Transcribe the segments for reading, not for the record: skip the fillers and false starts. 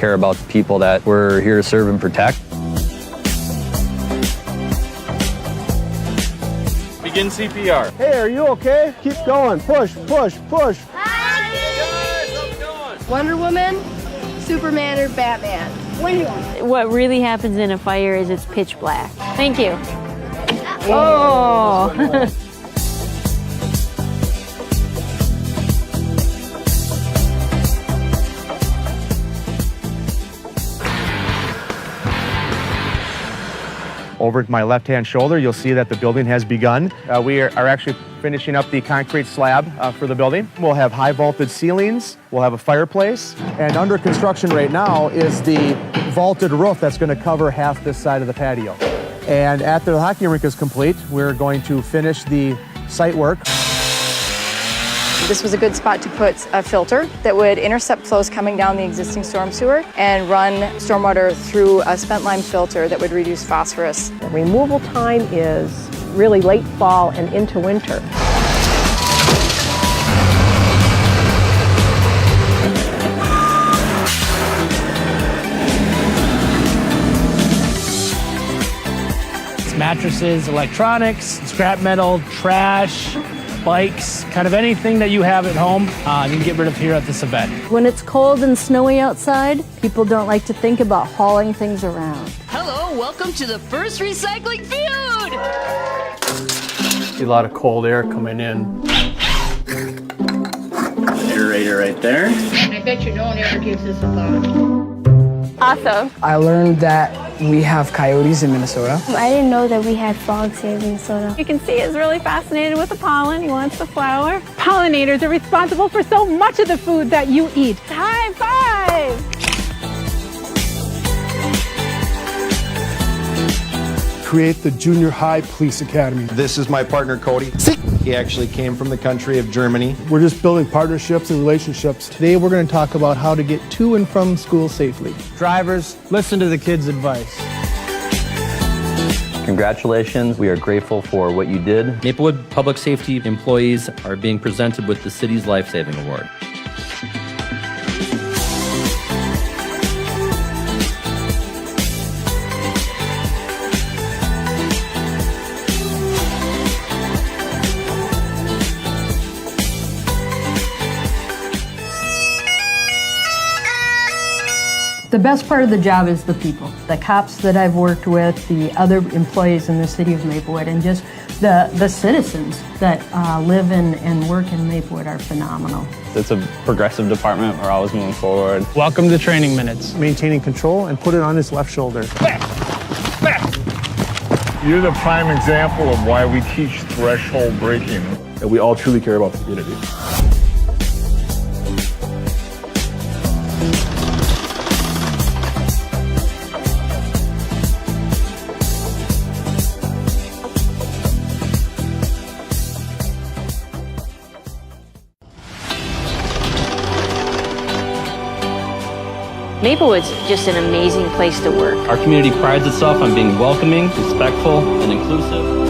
care about the people that we're here to serve and protect. Begin CPR. Hey, are you okay? Keep going. Push, push, push. Hi, guys. How's it going? Wonder Woman, Superman, or Batman? What really happens in a fire is it's pitch black. Thank you. Oh! Over at my left-hand shoulder, you'll see that the building has begun. We are actually finishing up the concrete slab for the building. We'll have high-voltage ceilings. We'll have a fireplace. And under construction right now is the vaulted roof that's going to cover half this side of the patio. And after the hockey rink is complete, we're going to finish the site work. This was a good spot to put a filter that would intercept flows coming down the existing storm sewer and run stormwater through a spent lime filter that would reduce phosphorus. The removal time is really late fall and into winter. It's mattresses, electronics, scrap metal, trash, bikes, kind of anything that you have at home, you can get rid of here at this event. When it's cold and snowy outside, people don't like to think about hauling things around. Hello, welcome to the first recycling feud! See a lot of cold air coming in. Aerator right there. I bet you no one ever gives this a thought. Awesome. I learned that we have coyotes in Minnesota. I didn't know that we had frogs here in Minnesota. You can see he's really fascinated with the pollen. He wants the flower. Pollinators are responsible for so much of the food that you eat. High five! Create the Junior High Police Academy. This is my partner, Cody. He actually came from the country of Germany. We're just building partnerships and relationships. Today we're going to talk about how to get to and from school safely. Drivers, listen to the kids' advice. Congratulations. We are grateful for what you did. Maplewood Public Safety employees are being presented with the city's Life Saving Award. The best part of the job is the people, the cops that I've worked with, the other employees in the city of Maplewood, and just the citizens that live and work in Maplewood are phenomenal. It's a progressive department. We're always moving forward. Welcome to Training Minutes. Maintaining control and put it on his left shoulder. You're the prime example of why we teach threshold breaking. And we all truly care about the community. Maplewood's just an amazing place to work. Our community prides itself on being welcoming, respectful, and inclusive.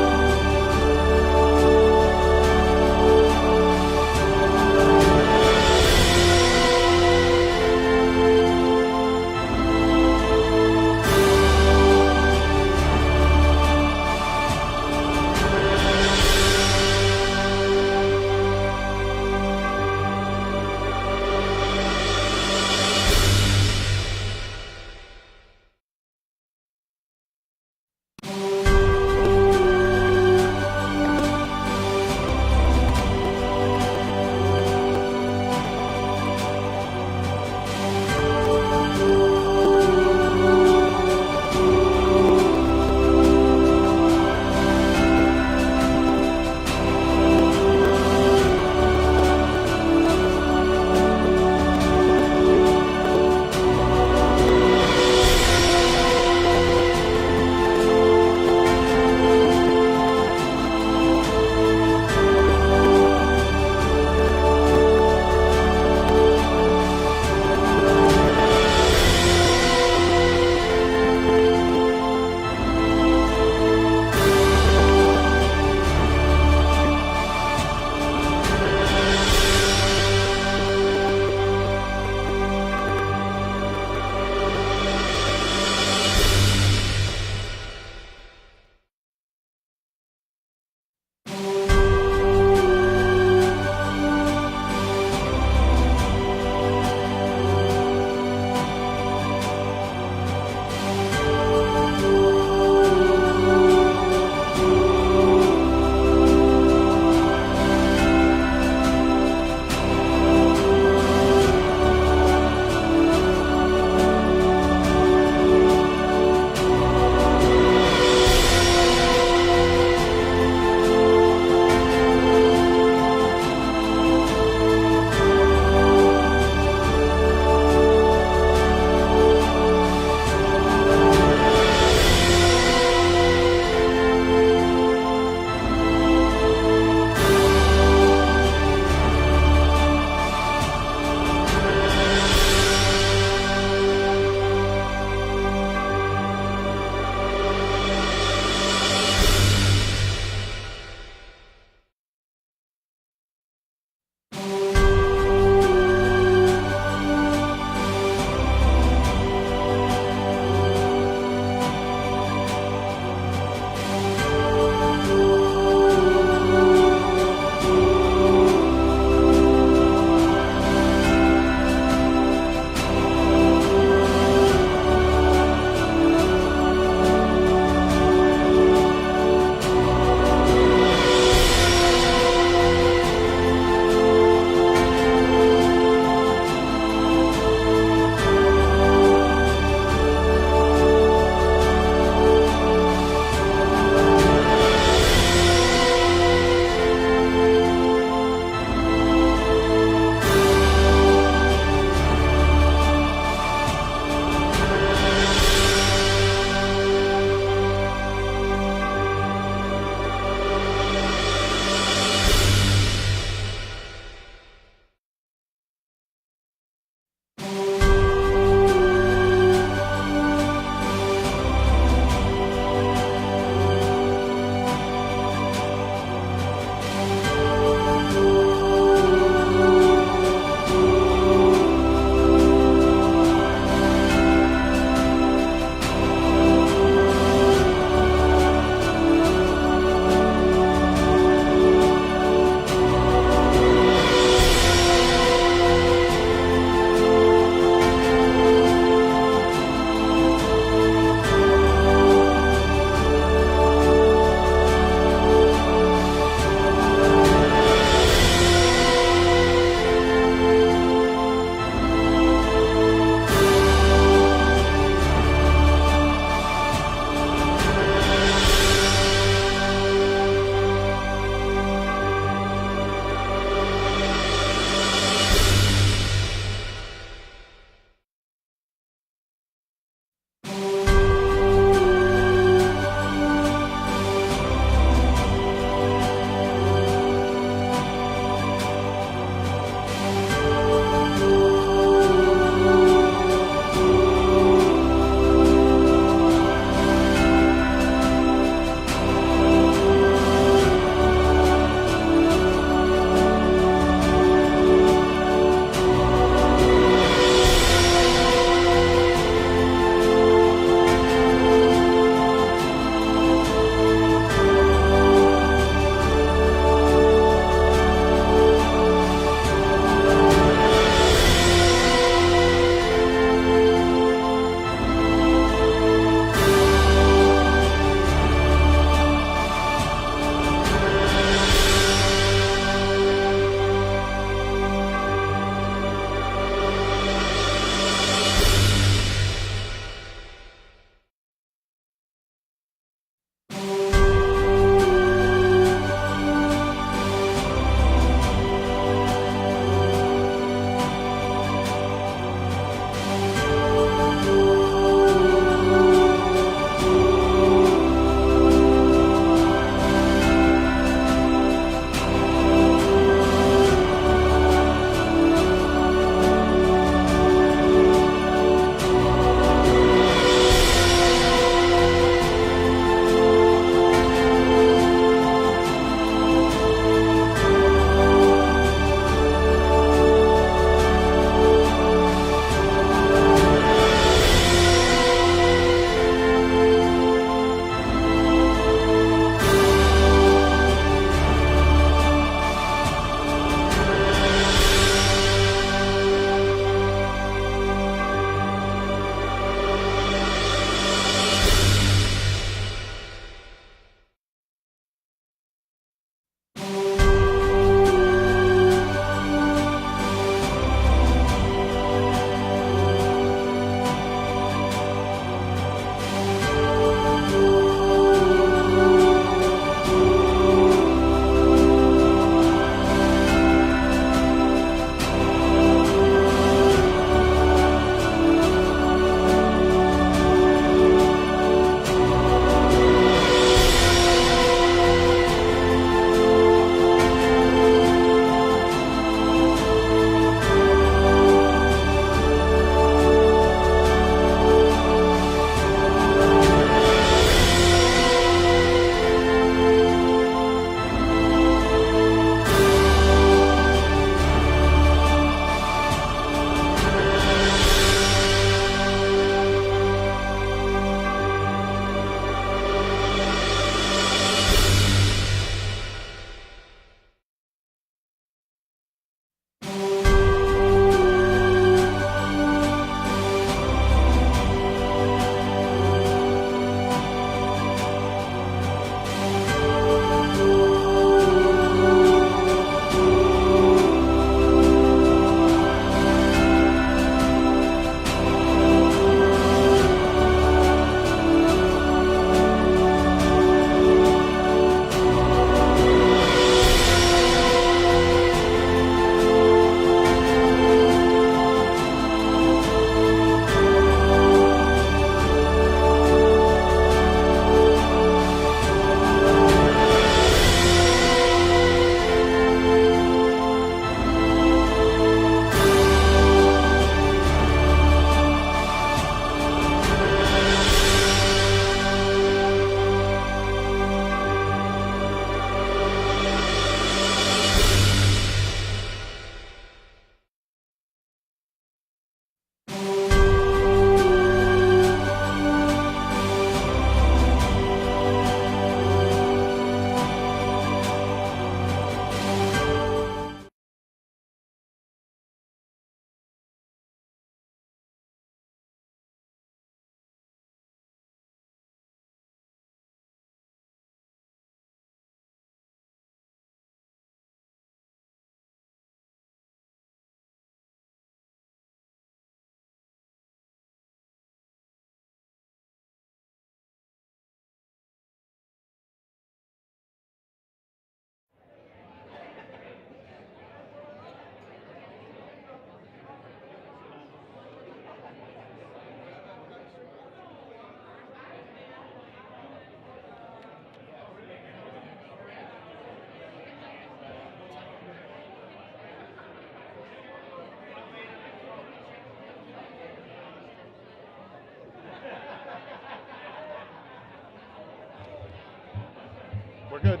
We're good.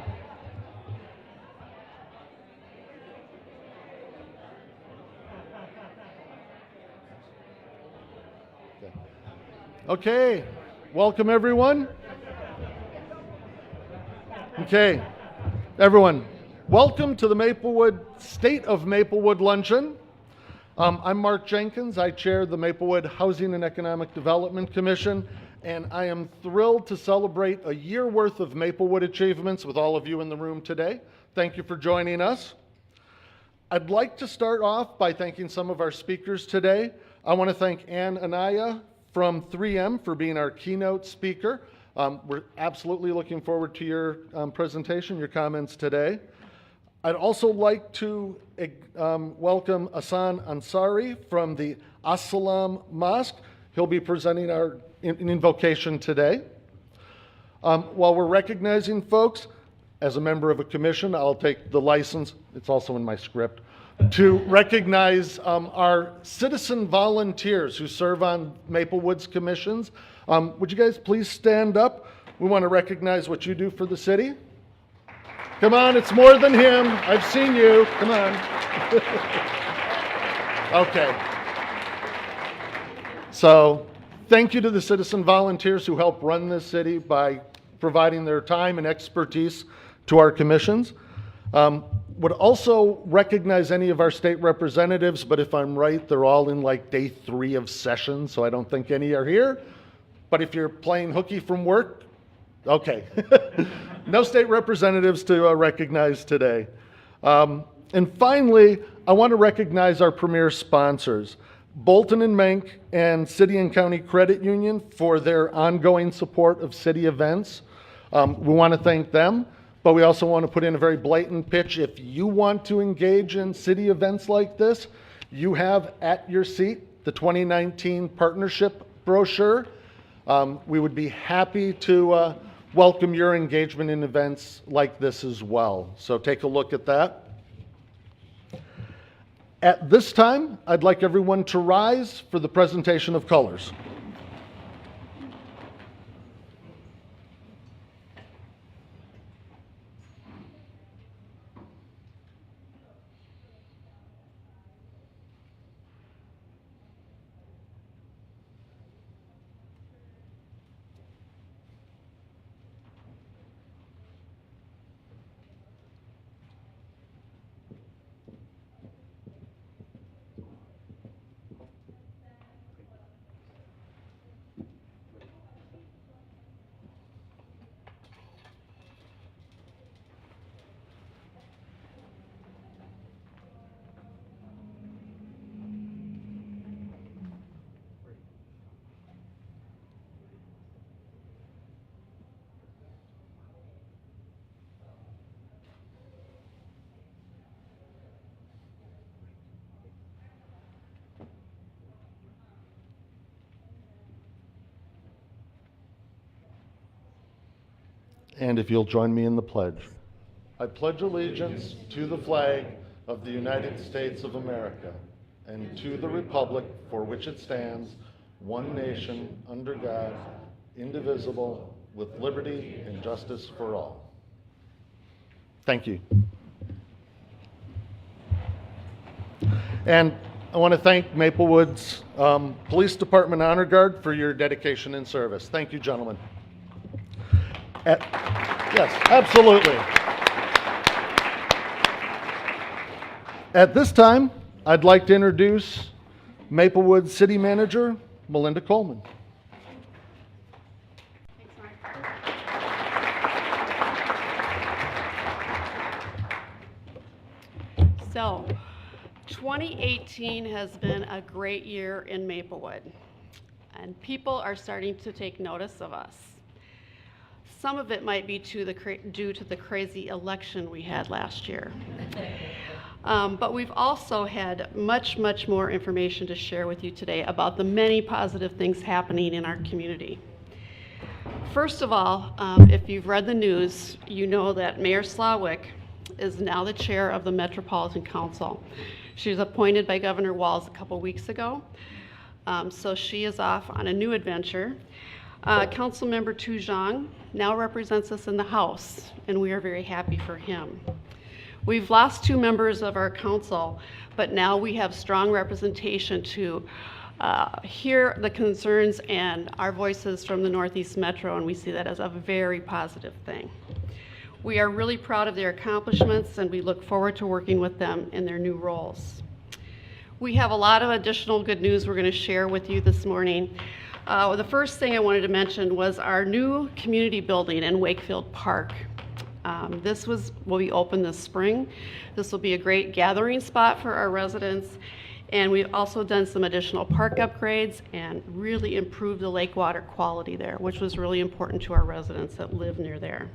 Okay, welcome everyone. Okay, everyone, welcome to the Maplewood State of Maplewood Luncheon. I'm Mark Jenkins. I chair the Maplewood Housing and Economic Development Commission, and I am thrilled to celebrate a year worth of Maplewood achievements with all of you in the room today. Thank you for joining us. I'd like to start off by thanking some of our speakers today. I want to thank Ann Anaya from 3M for being our keynote speaker. We're absolutely looking forward to your presentation, your comments today. I'd also like to welcome Asan Ansari from the As-Salam Mosque. He'll be presenting our invocation today. While we're recognizing folks, as a member of a commission, I'll take the license, it's also in my script, to recognize our citizen volunteers who serve on Maplewood's commissions. Would you guys please stand up? We want to recognize what you do for the city. Come on, it's more than him. I've seen you. Come on. Okay. So, thank you to the citizen volunteers who help run this city by providing their time and expertise to our commissions. Would also recognize any of our state representatives, but if I'm right, they're all in like day 3 of session, so I don't think any are here. But if you're playing hooky from work, okay. No state representatives to recognize today. And finally, I want to recognize our premier sponsors, Bolton and Menk and City and County Credit Union, for their ongoing support of city events. We want to thank them, but we also want to put in a very blatant pitch. If you want to engage in city events like this, you have at your seat the 2019 partnership brochure. We would be happy to welcome your engagement in events like this as well. So take a look at that. At this time, I'd like everyone to rise for the presentation of colors. And if you'll join me in the pledge. I pledge allegiance to the flag of the United States of America and to the republic for which it stands, one nation, under God, indivisible, with liberty and justice for all. Thank you. And I want to thank Maplewood's Police Department Honor Guard for your dedication and service. Thank you, gentlemen. Yes, absolutely. At this time, I'd like to introduce Maplewood City Manager, Melinda Coleman. So, 2018 has been a great year in Maplewood, and people are starting to take notice of us. Some of it might be due to the crazy election we had last year. But we've also had much more information to share with you today about the many positive things happening in our community. First of all, if you've read the news, you know that Mayor Slawick is now the chair of the Metropolitan Council. She was appointed by Governor Walz a couple weeks ago, so she is off on a new adventure. Councilmember Tu Zhang now represents us in the House, and we are very happy for him. We've lost 2 members of our council, but now we have strong representation to hear the concerns and our voices from the Northeast Metro, and we see that as a very positive thing. We are really proud of their accomplishments, and we look forward to working with them in their new roles. We have a lot of additional good news we're going to share with you this morning. The first thing I wanted to mention was our new community building in Wakefield Park. This will be open this spring. This will be a great gathering spot for our residents, and we've also done some additional park upgrades and really improved the lake water quality there, which was really important to our residents that live near there.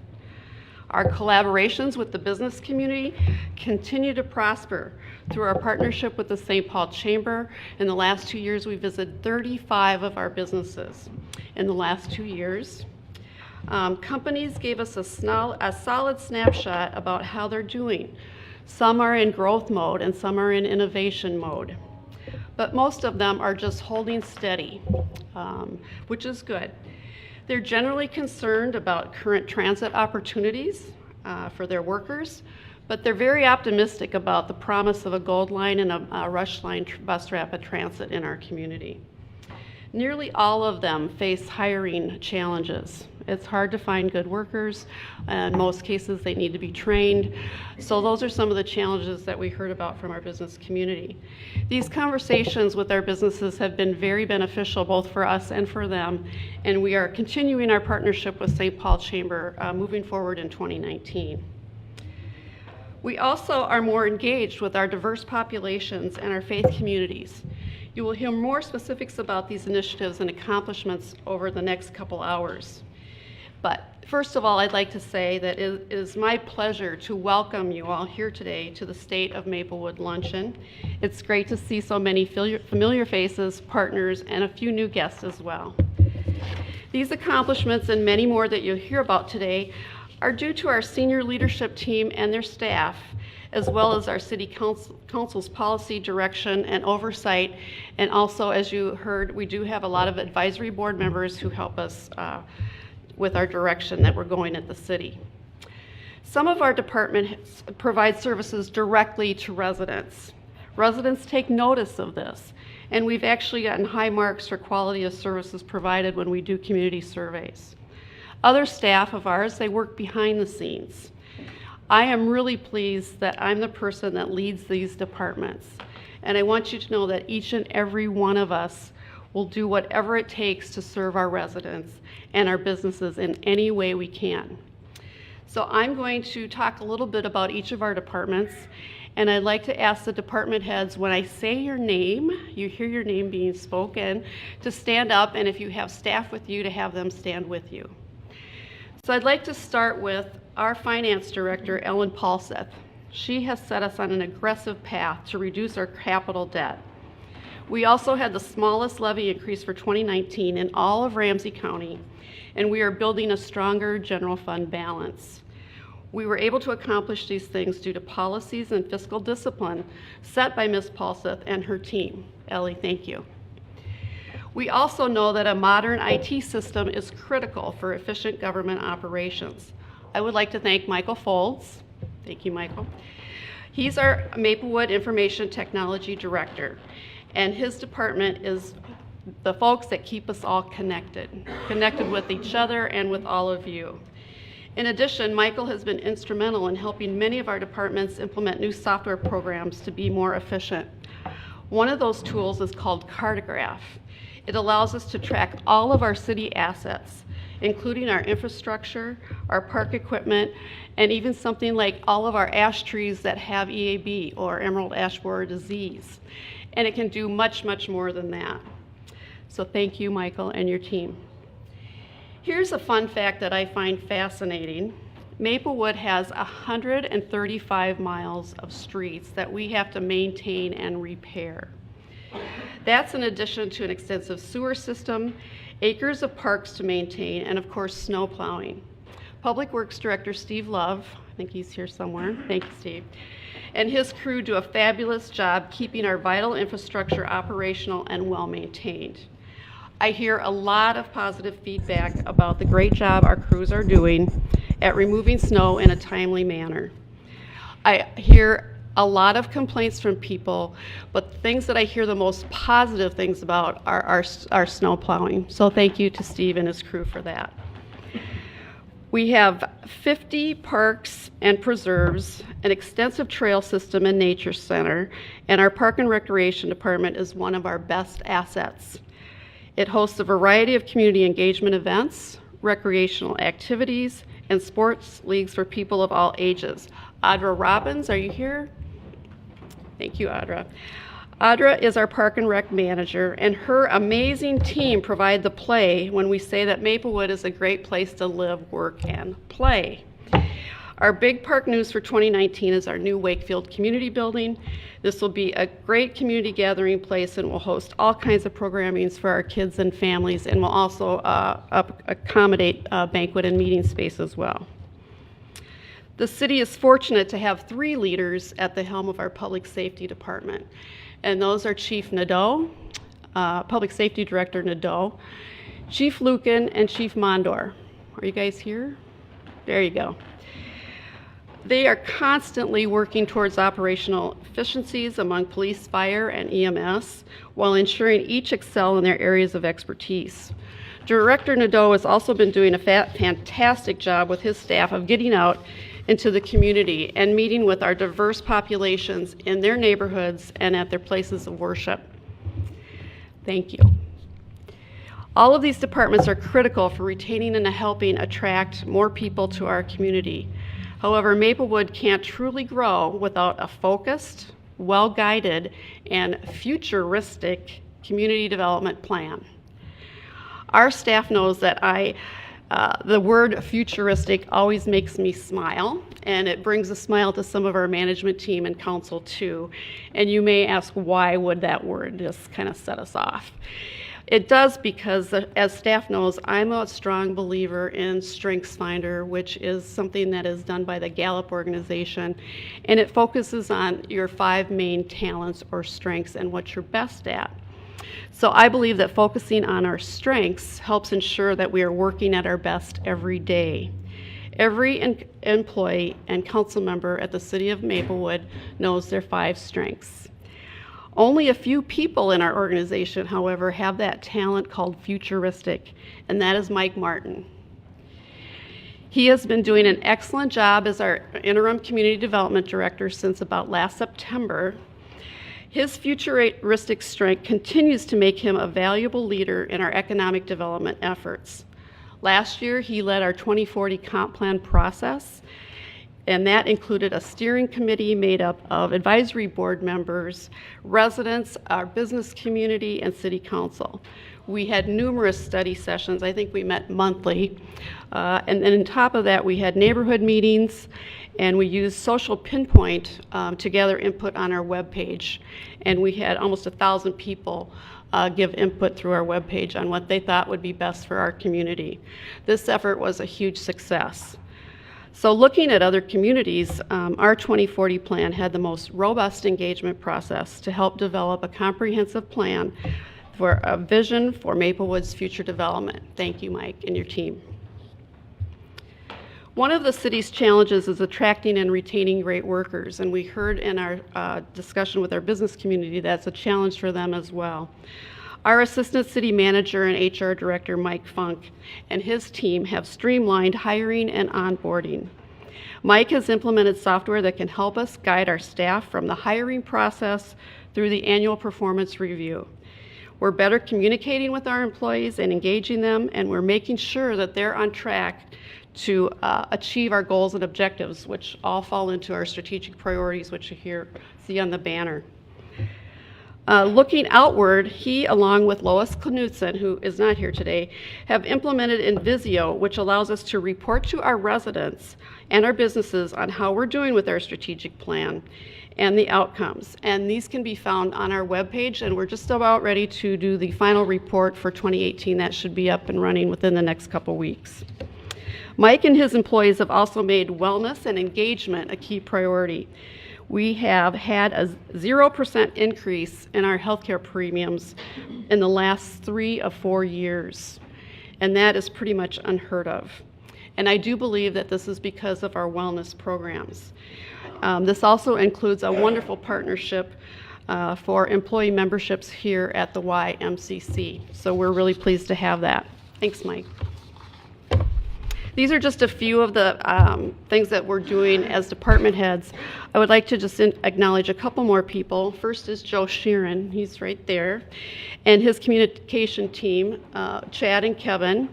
Our collaborations with the business community continue to prosper through our partnership with the St. Paul Chamber. In the last 2 years, we visited 35 of our businesses. In the last 2 years, companies gave us a solid snapshot about how they're doing. Some are in growth mode and some are in innovation mode. But most of them are just holding steady, which is good. They're generally concerned about current transit opportunities for their workers, but they're very optimistic about the promise of a Gold Line and a Rush Line bus rapid transit in our community. Nearly all of them face hiring challenges. It's hard to find good workers. In most cases, they need to be trained. So those are some of the challenges that we heard about from our business community. These conversations with our businesses have been very beneficial both for us and for them, and we are continuing our partnership with St. Paul Chamber moving forward in 2019. We also are more engaged with our diverse populations and our faith communities. You will hear more specifics about these initiatives and accomplishments over the next couple hours. But first of all, I'd like to say that it is my pleasure to welcome you all here today to the State of Maplewood Luncheon. It's great to see so many familiar faces, partners, and a few new guests as well. These accomplishments and many more that you'll hear about today are due to our senior leadership team and their staff, as well as our City Council's policy direction and oversight. And also, as you heard, we do have a lot of advisory board members who help us with our direction that we're going at the city. Some of our departments provide services directly to residents. Residents take notice of this, and we've actually gotten high marks for quality of services provided when we do community surveys. Other staff of ours, they work behind the scenes. I am really pleased that I'm the person that leads these departments, and I want you to know that each and every one of us will do whatever it takes to serve our residents and our businesses in any way we can. So I'm going to talk a little bit about each of our departments, and I'd like to ask the department heads, when I say your name, you hear your name being spoken, to stand up, and if you have staff with you, to have them stand with you. So I'd like to start with our finance director, Ellen Paulseth. She has set us on an aggressive path to reduce our capital debt. We also had the smallest levy increase for 2019 in all of Ramsey County, and we are building a stronger general fund balance. We were able to accomplish these things due to policies and fiscal discipline set by Ms. Paulseth and her team. Ellie, thank you. We also know that a modern IT system is critical for efficient government operations. I would like to thank Michael Folds. Thank you, Michael. He's our Maplewood Information Technology Director, and his department is the folks that keep us all connected with each other and with all of you. In addition, Michael has been instrumental in helping many of our departments implement new software programs to be more efficient. One of those tools is called Cartograph. It allows us to track all of our city assets, including our infrastructure, our park equipment, and even something like all of our ash trees that have EAB, or emerald ash borer disease. And it can do much, much more than that. So thank you, Michael, and your team. Here's a fun fact that I find fascinating. Maplewood has 135 miles of streets that we have to maintain and repair. That's in addition to an extensive sewer system, acres of parks to maintain, and of course, snow plowing. Public Works Director Steve Love, I think he's here somewhere, thank you, Steve, and his crew do a fabulous job keeping our vital infrastructure operational and well maintained. I hear a lot of positive feedback about the great job our crews are doing at removing snow in a timely manner. I hear a lot of complaints from people, but the things that I hear the most positive things about are our snow plowing. So thank you to Steve and his crew for that. We have 50 parks and preserves, an extensive trail system and nature center, and our Park and Recreation Department is one of our best assets. It hosts a variety of community engagement events, recreational activities, and sports leagues for people of all ages. Audra Robbins, are you here? Thank you, Audra. Audra is our Park and Rec manager, and her amazing team provide the play when we say that Maplewood is a great place to live, work, and play. Our big park news for 2019 is our new Wakefield Community Building. This will be a great community gathering place and will host all kinds of programmings for our kids and families, and will also accommodate banquet and meeting space as well. The city is fortunate to have 3 leaders at the helm of our Public Safety Department, and those are Chief Nadeau, Public Safety Director Nadeau, Chief Lucan, and Chief Mondor. Are you guys here? There you go. They are constantly working towards operational efficiencies among police, fire, and EMS while ensuring each excel in their areas of expertise. Director Nadeau has also been doing a fantastic job with his staff of getting out into the community and meeting with our diverse populations in their neighborhoods and at their places of worship. Thank you. All of these departments are critical for retaining and helping attract more people to our community. However, Maplewood can't truly grow without a focused, well-guided, and futuristic community development plan. Our staff knows that the word futuristic always makes me smile, and it brings a smile to some of our management team and council too. And you may ask, why would that word just kind of set us off? It does because, as staff knows, I'm a strong believer in StrengthsFinder, which is something that is done by the Gallup organization, and it focuses on your 5 main talents or strengths and what you're best at. So I believe that focusing on our strengths helps ensure that we are working at our best every day. Every employee and council member at the City of Maplewood knows their 5 strengths. Only a few people in our organization, however, have that talent called futuristic, and that is Mike Martin. He has been doing an excellent job as our interim community development director since about last September. His futuristic strength continues to make him a valuable leader in our economic development efforts. Last year, he led our 2040 comp plan process, and that included a steering committee made up of advisory board members, residents, our business community, and city council. We had numerous study sessions. I think we met monthly. And then on top of that, we had neighborhood meetings, and we used Social Pinpoint to gather input on our webpage. And we had almost 1,000 people give input through our webpage on what they thought would be best for our community. This effort was a huge success. So looking at other communities, our 2040 plan had the most robust engagement process to help develop a comprehensive plan for a vision for Maplewood's future development. Thank you, Mike, and your team. One of the city's challenges is attracting and retaining great workers, and we heard in our discussion with our business community that's a challenge for them as well. Our Assistant City Manager and HR Director, Mike Funk, and his team have streamlined hiring and onboarding. Mike has implemented software that can help us guide our staff from the hiring process through the annual performance review. We're better communicating with our employees and engaging them, and we're making sure that they're on track to achieve our goals and objectives, which all fall into our strategic priorities, which you see on the banner. Looking outward, he, along with Lois Knudsen, who is not here today, have implemented Invisio, which allows us to report to our residents and our businesses on how we're doing with our strategic plan and the outcomes. And these can be found on our webpage, and we're just about ready to do the final report for 2018. That should be up and running within the next couple weeks. Mike and his employees have also made wellness and engagement a key priority. We have had a 0% increase in our healthcare premiums in the last 3 or 4 years, and that is pretty much unheard of. And I do believe that this is because of our wellness programs. This also includes a wonderful partnership for employee memberships here at the YMCC. So we're really pleased to have that. Thanks, Mike. These are just a few of the things that we're doing as department heads. I would like to just acknowledge a couple more people. First is Joe Sheeran, he's right there, and his communication team, Chad and Kevin.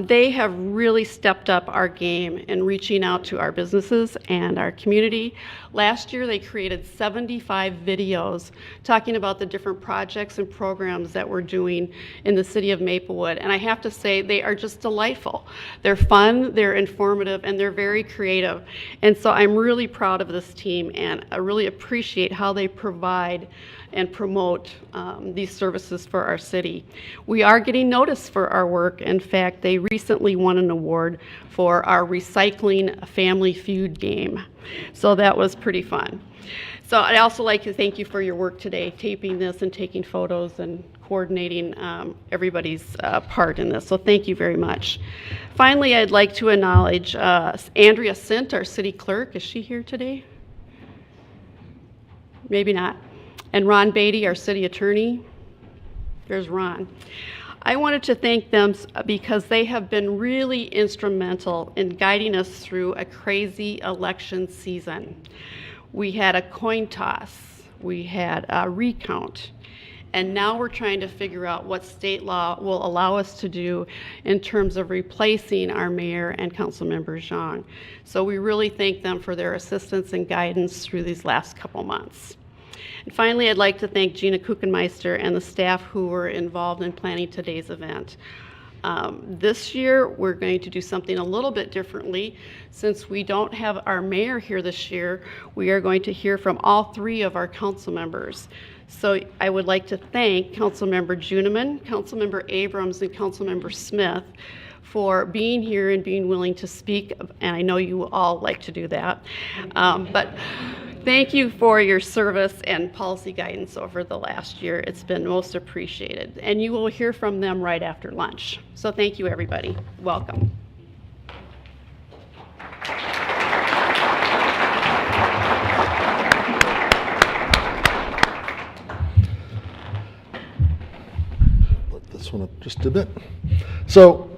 They have really stepped up our game in reaching out to our businesses and our community. Last year, they created 75 videos talking about the different projects and programs that we're doing in the city of Maplewood. And I have to say, they are just delightful. They're fun, they're informative, and they're very creative. And so I'm really proud of this team, and I really appreciate how they provide and promote these services for our city. We are getting noticed for our work. In fact, they recently won an award for our Recycling Family Feud game. So that was pretty fun. So I'd also like to thank you for your work today, taping this and taking photos and coordinating everybody's part in this. So thank you very much. Finally, I'd like to acknowledge Andrea Sint, our city clerk. Is she here today? Maybe not. And Ron Beatty, our city attorney. There's Ron. I wanted to thank them because they have been really instrumental in guiding us through a crazy election season. We had a coin toss, we had a recount, and now we're trying to figure out what state law will allow us to do in terms of replacing our mayor and council member Zhang. So we really thank them for their assistance and guidance through these last couple months. And finally, I'd like to thank Gina Kuchenmeister and the staff who were involved in planning today's event. This year, we're going to do something a little bit differently. Since we don't have our mayor here this year, we are going to hear from all 3 of our council members. So I would like to thank Councilmember Juniman, Councilmember Abrams, and Councilmember Smith for being here and being willing to speak, and I know you all like to do that. But thank you for your service and policy guidance over the last year. It's been most appreciated. And you will hear from them right after lunch. So thank you, everybody. Welcome. Put this one up just a bit. So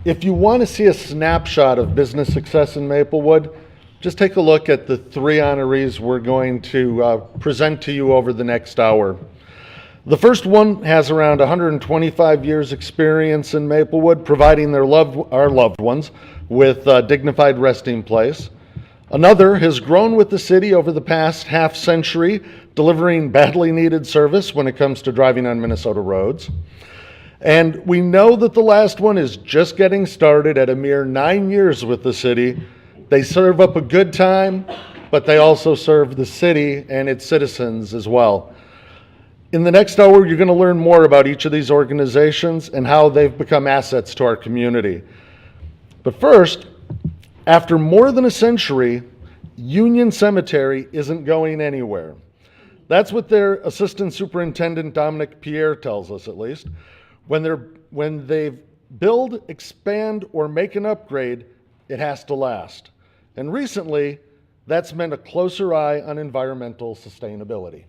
if you want to see a snapshot of business success in Maplewood, just take a look at the 3 honorees we're going to present to you over the next hour. The first one has around 125 years experience in Maplewood, providing our loved ones with a dignified resting place. Another has grown with the city over the past half century, delivering badly needed service when it comes to driving on Minnesota roads. And we know that the last one is just getting started at a mere 9 years with the city. They serve up a good time, but they also serve the city and its citizens as well. In the next hour, you're going to learn more about each of these organizations and how they've become assets to our community. But first, after more than a century, Union Cemetery isn't going anywhere. That's what their Assistant Superintendent Dominic Pierre tells us, at least. When they build, expand, or make an upgrade, it has to last. And recently, that's meant a closer eye on environmental sustainability.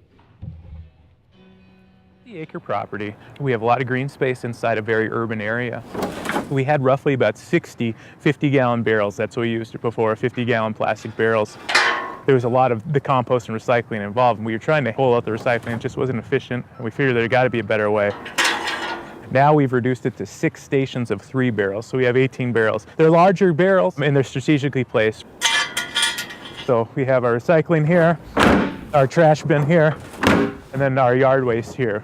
The acre property. We have a lot of green space inside a very urban area. We had roughly about 60 50-gallon barrels. That's what we used before, 50-gallon plastic barrels. There was a lot of the compost and recycling involved, and we were trying to pull out the recycling. It just wasn't efficient, and we figured there got to be a better way. Now we've reduced it to 6 stations of 3 barrels, so we have 18 barrels. They're larger barrels, and they're strategically placed. So we have our recycling here, our trash bin here, and then our yard waste here,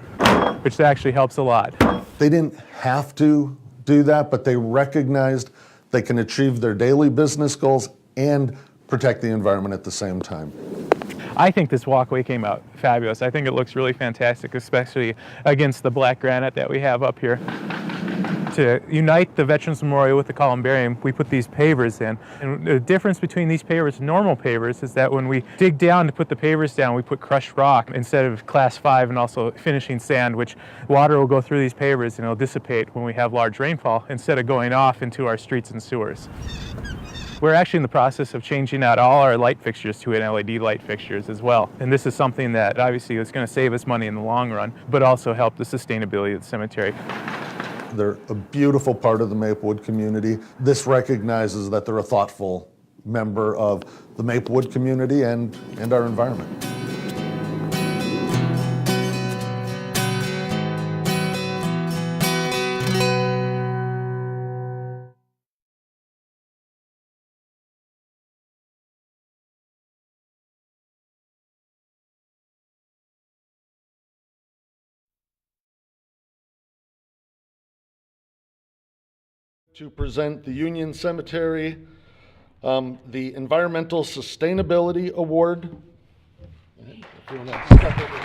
which actually helps a lot. They didn't have to do that, but they recognized they can achieve their daily business goals and protect the environment at the same time. I think this walkway came out fabulous. I think it looks really fantastic, especially against the black granite that we have up here. to unite the Veterans Memorial with the Columbarium, we put these pavers in. And the difference between these pavers and normal pavers is that when we dig down to put the pavers down, we put crushed rock instead of class 5 and also finishing sand, which water will go through these pavers and it'll dissipate when we have large rainfall instead of going off into our streets and sewers. We're actually in the process of changing out all our light fixtures to LED light fixtures as well. And this is something that obviously is going to save us money in the long run, but also help the sustainability of the cemetery. They're a beautiful part of the Maplewood community. This recognizes that they're a thoughtful member of the Maplewood community and our environment. To present the Union Cemetery, the Environmental Sustainability Award. If you want to step over.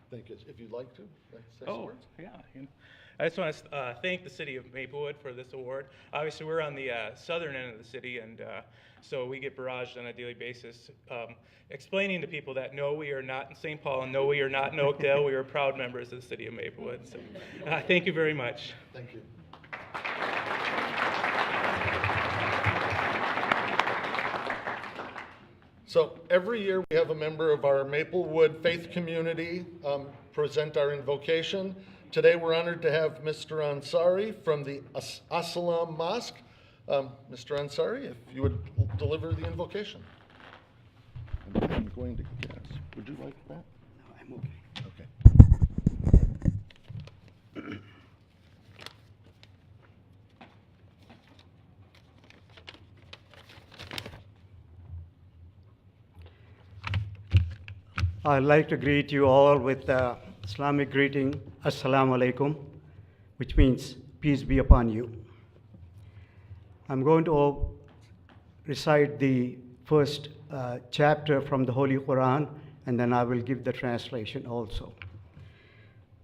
Thank you. If you'd like to, say some words. Yeah. I just want to thank the city of Maplewood for this award. Obviously, we're on the southern end of the city, and so we get barraged on a daily basis. Explaining to people that no, we are not in St. Paul, and no, we are not in Oakdale. We are proud members of the city of Maplewood. So, thank you very much. Thank you. So every year we have a member of our Maplewood faith community present our invocation. Today we're honored to have Mr. Ansari from the As-Salam Mosque. Mr. Ansari, if you would deliver the invocation. I'm going to guess. Would you like that? No, I'm okay. Okay. I'd like to greet you all with the Islamic greeting, Assalamu alaikum, which means peace be upon you. I'm going to recite the first chapter from the Holy Quran, and then I will give the translation also.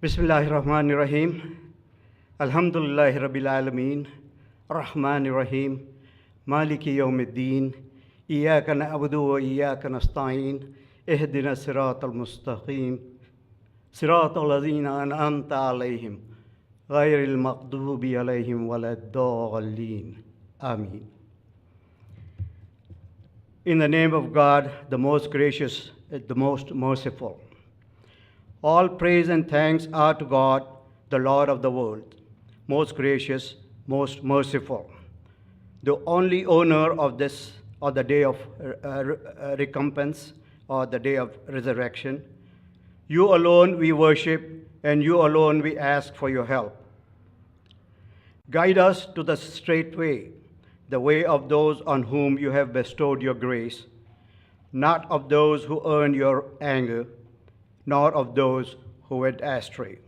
Bismillahir Rahmanir Rahim. Alhamdulillahi Rabbil Alameen. Rahmanir Rahim. Maliki Yawmiddin. Iyaka na'budu wa iyaka nasta'in. اهدنا الصراط المستقيم صراط الذين أنعمت عليهم غير المغضوب عليهم ولا الضالين. Amen. In the name of God, the most gracious, the most merciful. All praise and thanks are to God, the Lord of the world, most gracious, most merciful, the only owner of this, or the day of recompense, or the day of resurrection. You alone we worship, and you alone we ask for your help. Guide us to the straight way, the way of those on whom you have bestowed your grace, not of those who earn your anger, nor of those who went astray.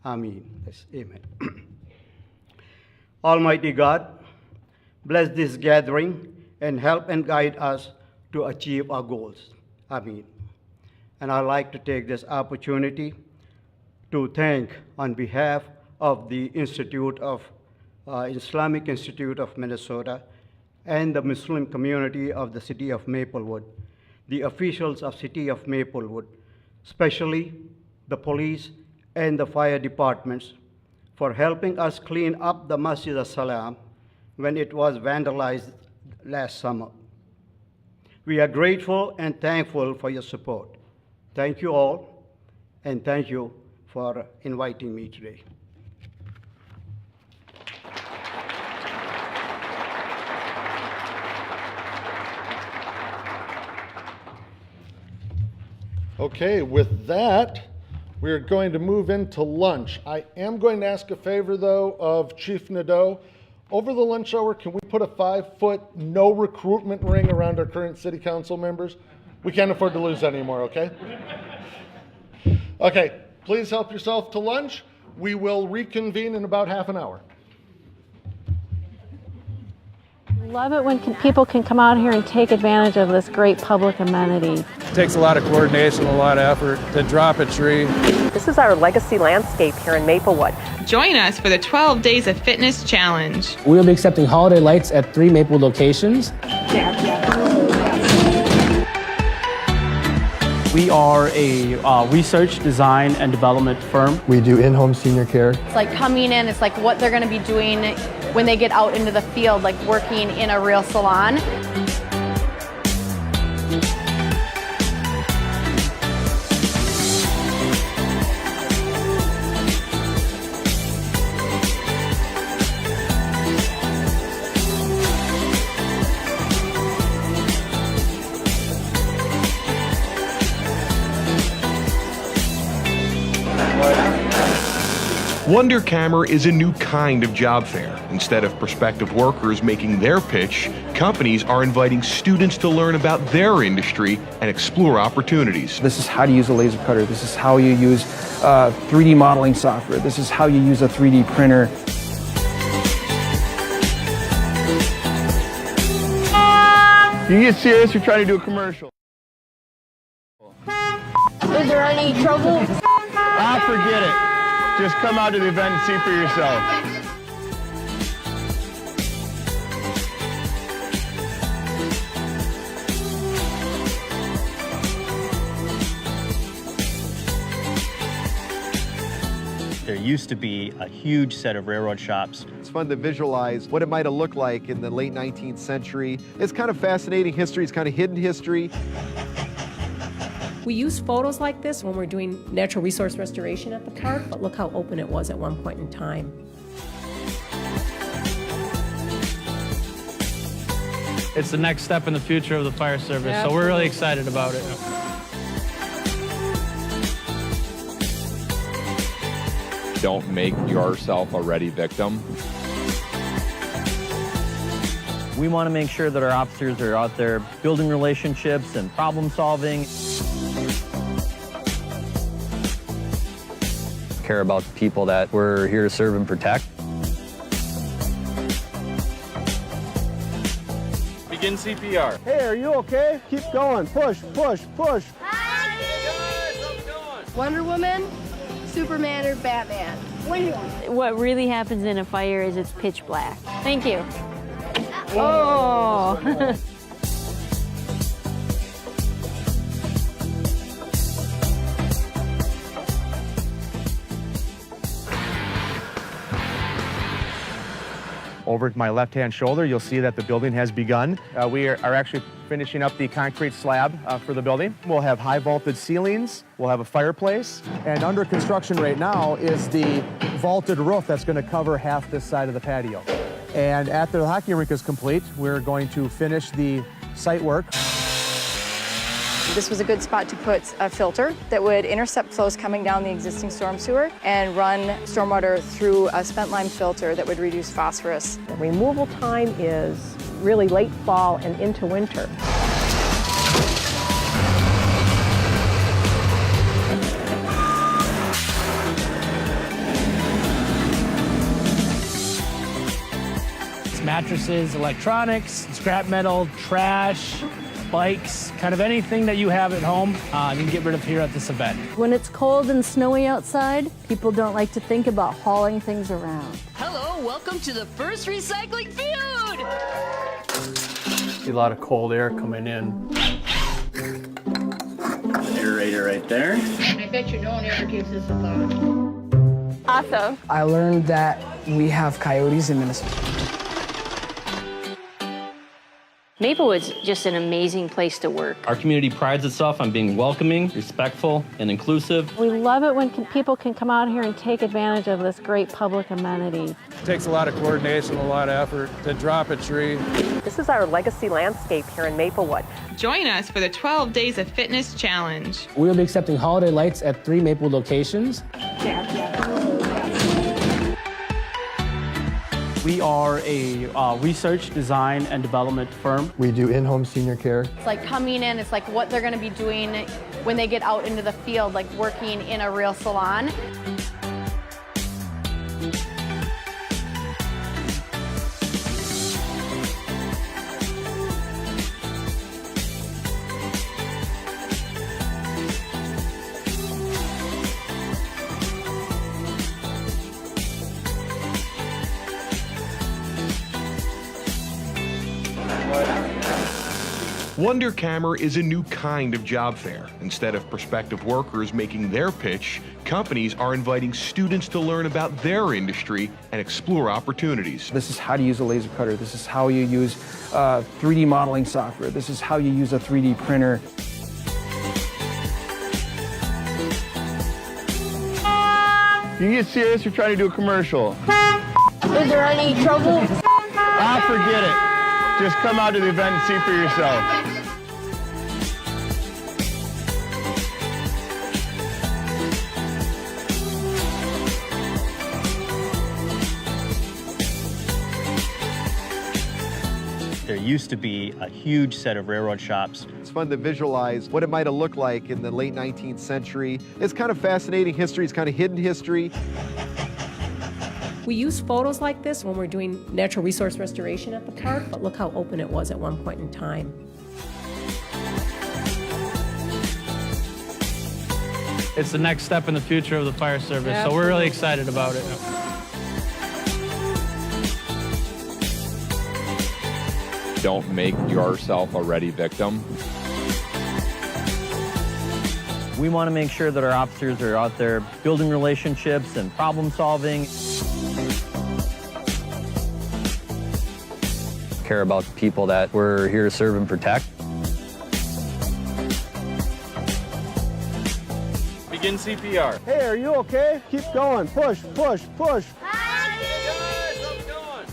Amen. Yes, amen. Almighty God, bless this gathering and help and guide us to achieve our goals. Amen. And I'd like to take this opportunity to thank on behalf of the Islamic Institute of Minnesota and the Muslim community of the city of Maplewood, the officials of city of Maplewood, especially the police and the fire departments, for helping us clean up the Masjid As-Salam when it was vandalized last summer. We are grateful and thankful for your support. Thank you all, and thank you for inviting me today. Okay, with that, we're going to move into lunch. I am going to ask a favor, though, of Chief Nadeau. Over the lunch hour, can we put a 5-foot no recruitment ring around our current city council members? We can't afford to lose anymore, okay? Okay, please help yourself to lunch. We will reconvene in about half an hour. Love it when people can come out here and take advantage of this great public amenity. It takes a lot of coordination, a lot of effort to drop a tree. This is our legacy landscape here in Maplewood. Join us for the 12 Days of Fitness Challenge. We will be accepting holiday lights at 3 Maplewood locations. We are a research, design, and development firm. We do in-home senior care. It's like coming in, it's like what they're going to be doing when they get out into the field, like working in a real salon. Wondercammer is a new kind of job fair. Instead of prospective workers making their pitch, companies are inviting students to learn about their industry and explore opportunities. This is how to use a laser cutter. This is how you use 3D modeling software. This is how you use a 3D printer. You get serious, you're trying to do a commercial. Is there any trouble? Forget it. Just come out to the event and see for yourself. There used to be a huge set of railroad shops. It's fun to visualize what it might have looked like in the late 19th century. It's kind of fascinating history. It's kind of hidden history. We use photos like this when we're doing natural resource restoration at the park, but look how open it was at one point in time. It's the next step in the future of the fire service, so we're really excited about it. Don't make yourself a ready victim. We want to make sure that our officers are out there building relationships and problem solving. Care about the people that we're here to serve and protect. Begin CPR. Hey, are you okay? Keep going. Push, push, push. Wonder Woman, Superman, or Batman? What really happens in a fire is it's pitch black. Thank you. Oh. Over my left-hand shoulder, you'll see that the building has begun. We are actually finishing up the concrete slab for the building. We'll have high-vaulted ceilings. We'll have a fireplace. And under construction right now is the vaulted roof that's going to cover half this side of the patio. And after the hockey rink is complete, we're going to finish the site work. This was a good spot to put a filter that would intercept flows coming down the existing storm sewer and run stormwater through a spent lime filter that would reduce phosphorus. The removal time is really late fall and into winter. It's mattresses, electronics, scrap metal, trash, bikes, kind of anything that you have at home, you can get rid of here at this event. When it's cold and snowy outside, people don't like to think about hauling things around. Hello, welcome to the first recycling feud. See a lot of cold air coming in. Aerator right there. I bet you no one ever gives this a thought. Awesome. I learned that we have coyotes in Minnesota. Maplewood's just an amazing place to work. Our community prides itself on being welcoming, respectful, and inclusive. We love it when people can come out here and take advantage of this great public amenity. It takes a lot of coordination, a lot of effort to drop a tree. This is our legacy landscape here in Maplewood. Join us for the 12 Days of Fitness Challenge. We will be accepting holiday lights at 3 Maplewood locations. We are a research, design, and development firm. We do in-home senior care. It's like coming in, it's like what they're going to be doing when they get out into the field, like working in a real salon. Wonder Camera is a new kind of job fair. Instead of prospective workers making their pitch, companies are inviting students to learn about their industry and explore opportunities. This is how to use a laser cutter. This is how you use 3D modeling software. This is how you use a 3D printer. You get serious? You're trying to do a commercial. Is there any trouble? Forget it. Just come out to the event and see for yourself. There used to be a huge set of railroad shops. It's fun to visualize what it might have looked like in the late 19th century. It's kind of fascinating history. It's kind of hidden history. We use photos like this when we're doing natural resource restoration at the park, but look how open it was at one point in time. It's the next step in the future of the fire service, so we're really excited about it. Don't make yourself a ready victim. We want to make sure that our officers are out there building relationships and problem solving. Care about the people that we're here to serve and protect. Begin CPR. Hey, are you okay? Keep going. Push, push, push.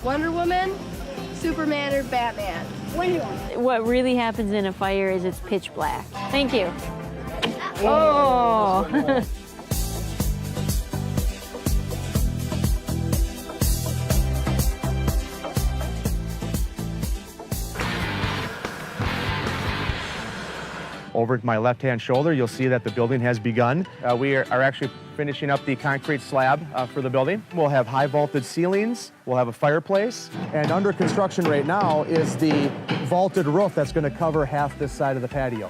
Wonder Woman, Superman, or Batman? Wonder Woman. What really happens in a fire is it's pitch black. Thank you. Oh. Over my left-hand shoulder, you'll see that the building has begun. We are actually finishing up the concrete slab for the building. We'll have high-vaulted ceilings. We'll have a fireplace. And under construction right now is the vaulted roof that's going to cover half this side of the patio.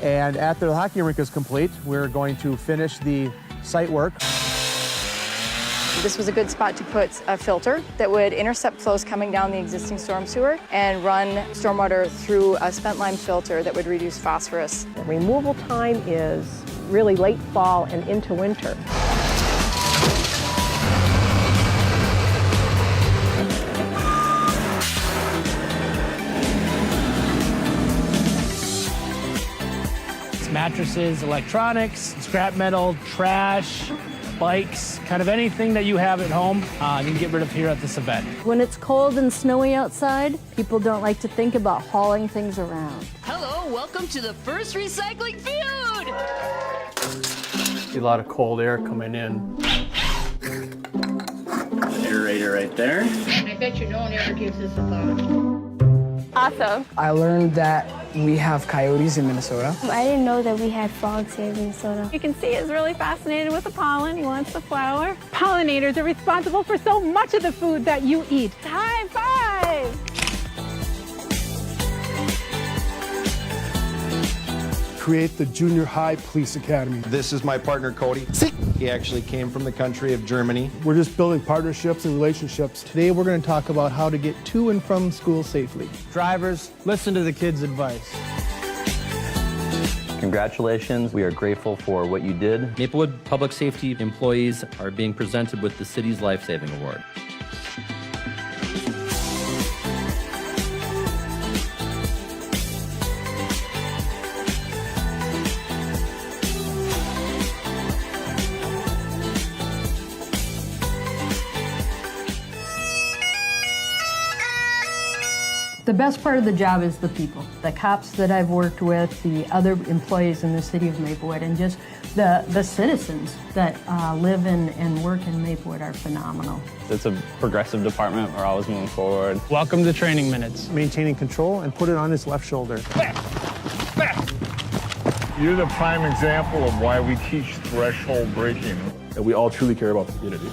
And after the hockey rink is complete, we're going to finish the site work. This was a good spot to put a filter that would intercept flows coming down the existing storm sewer and run stormwater through a spent lime filter that would reduce phosphorus. The removal time is really late fall and into winter. It's mattresses, electronics, scrap metal, trash, bikes, kind of anything that you have at home, you can get rid of here at this event. When it's cold and snowy outside, people don't like to think about hauling things around. Hello, welcome to the first recycling feud. See a lot of cold air coming in. Aerator right there. I bet you no one ever gives this a thought. Awesome. I learned that we have coyotes in Minnesota. I didn't know that we had frogs here in Minnesota. You can see he's really fascinated with the pollen. He wants the flower. Pollinators are responsible for so much of the food that you eat. High five! Create the Junior High Police Academy. This is my partner, Cody. He actually came from the country of Germany. We're just building partnerships and relationships. Today we're going to talk about how to get to and from school safely. Drivers, listen to the kids' advice. Congratulations, we are grateful for what you did. Maplewood public safety employees are being presented with the city's life-saving award. The best part of the job is the people, the cops that I've worked with, the other employees in the city of Maplewood, and just the citizens that live and work in Maplewood are phenomenal. It's a progressive department. We're always moving forward. Welcome to Training Minutes. Maintaining control and put it on his left shoulder. You're the prime example of why we teach threshold braking. And we all truly care about the community.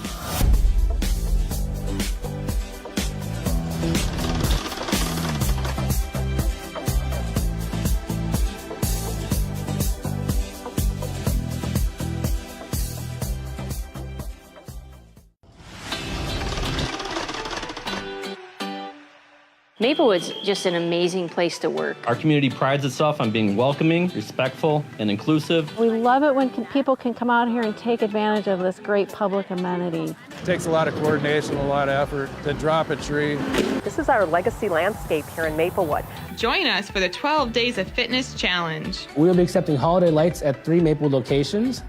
Maplewood's just an amazing place to work. Our community prides itself on being welcoming, respectful, and inclusive. We love it when people can come out here and take advantage of this great public amenity. It takes a lot of coordination, a lot of effort to drop a tree. This is our legacy landscape here in Maplewood. Join us for the 12 Days of Fitness Challenge. We will be accepting holiday lights at 3 Maplewood locations.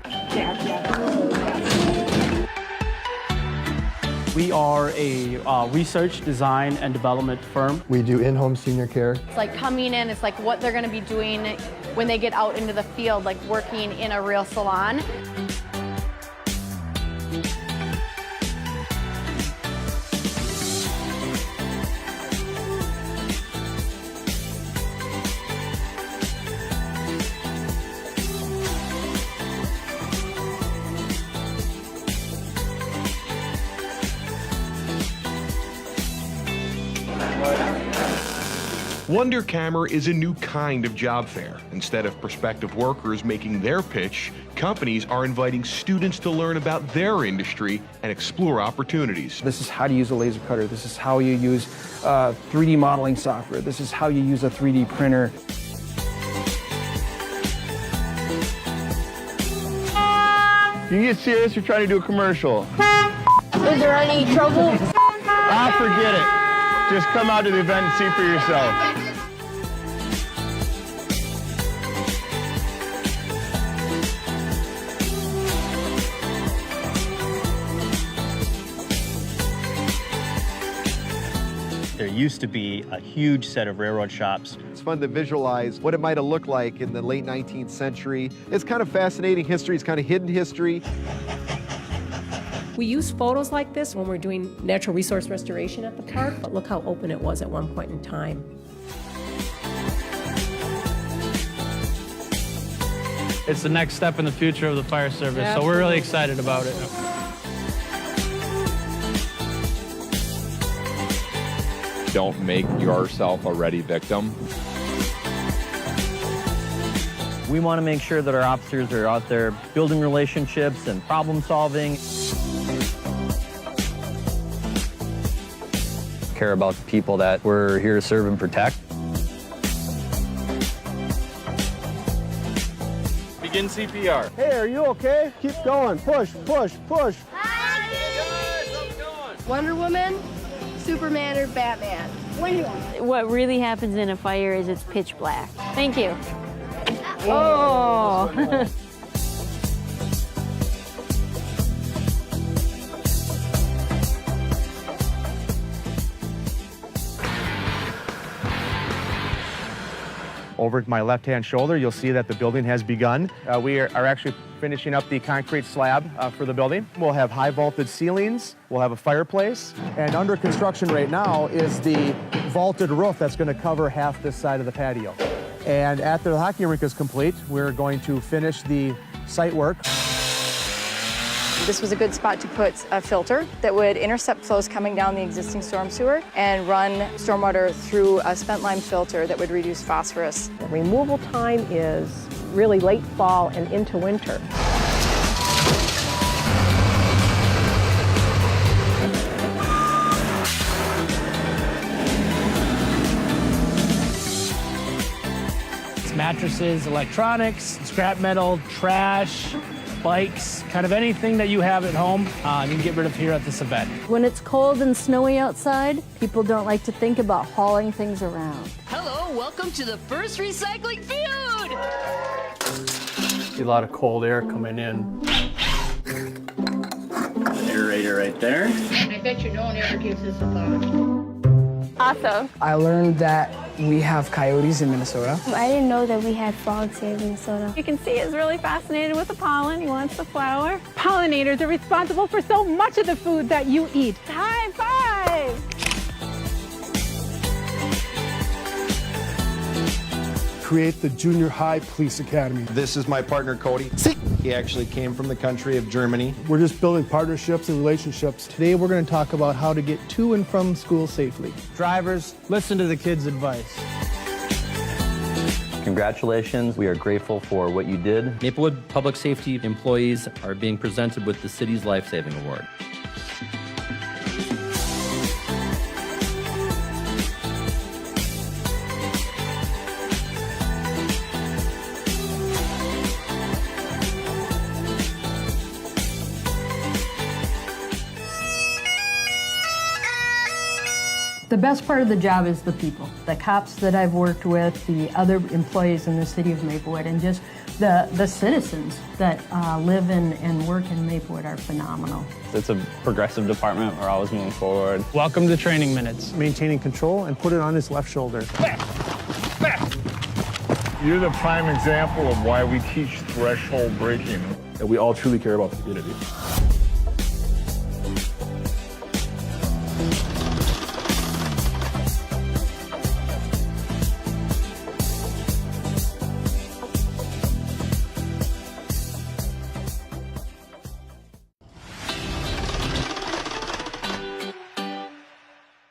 We are a research, design, and development firm. We do in-home senior care. It's like coming in, it's like what they're going to be doing when they get out into the field, like working in a real salon. WonderCammer is a new kind of job fair. Instead of prospective workers making their pitch, companies are inviting students to learn about their industry and explore opportunities. This is how to use a laser cutter. This is how you use 3D modeling software. This is how you use a 3D printer. You can get serious, you're trying to do a commercial. Is there any trouble? Forget it. Just come out to the event and see for yourself. There used to be a huge set of railroad shops. It's fun to visualize what it might have looked like in the late 19th century. It's kind of fascinating history. It's kind of hidden history. We use photos like this when we're doing natural resource restoration at the park, but look how open it was at one point in time. It's the next step in the future of the fire service, so we're really excited about it. Don't make yourself a ready victim. We want to make sure that our officers are out there building relationships and problem solving. Care about the people that we're here to serve and protect. Begin CPR. Hey, are you okay? Keep going. Push, push, push. Wonder Woman, Superman, or Batman? What do you want? What really happens in a fire is it's pitch black. Thank you. Oh. Over my left-hand shoulder, you'll see that the building has begun. We are actually finishing up the concrete slab for the building. We'll have high-vaulted ceilings. We'll have a fireplace. And under construction right now is the vaulted roof that's going to cover half this side of the patio. And after the hockey rink is complete, we're going to finish the site work. This was a good spot to put a filter that would intercept flows coming down the existing storm sewer and run stormwater through a spent lime filter that would reduce phosphorus. The removal time is really late fall and into winter. It's mattresses, electronics, scrap metal, trash, bikes, kind of anything that you have at home, you can get rid of here at this event. When it's cold and snowy outside, people don't like to think about hauling things around. Hello, welcome to the first recycling feud. See a lot of cold air coming in. Aerator right there. I bet you no one ever gives this a thought. Awesome. I learned that we have coyotes in Minnesota. I didn't know that we had frogs here in Minnesota. You can see he's really fascinated with the pollen. He wants the flower. Pollinators are responsible for so much of the food that you eat. High five! Create the Junior High Police Academy. This is my partner, Cody. He actually came from the country of Germany. We're just building partnerships and relationships. Today we're going to talk about how to get to and from school safely. Drivers, listen to the kids' advice. Congratulations. We are grateful for what you did. Maplewood Public Safety employees are being presented with the city's Life-Saving Award. The best part of the job is the people, the cops that I've worked with, the other employees in the city of Maplewood, and just the citizens that live and work in Maplewood are phenomenal. It's a progressive department. We're always moving forward. Welcome to Training Minutes. Maintaining control and put it on his left shoulder. You're the prime example of why we teach threshold braking. And we all truly care about the community.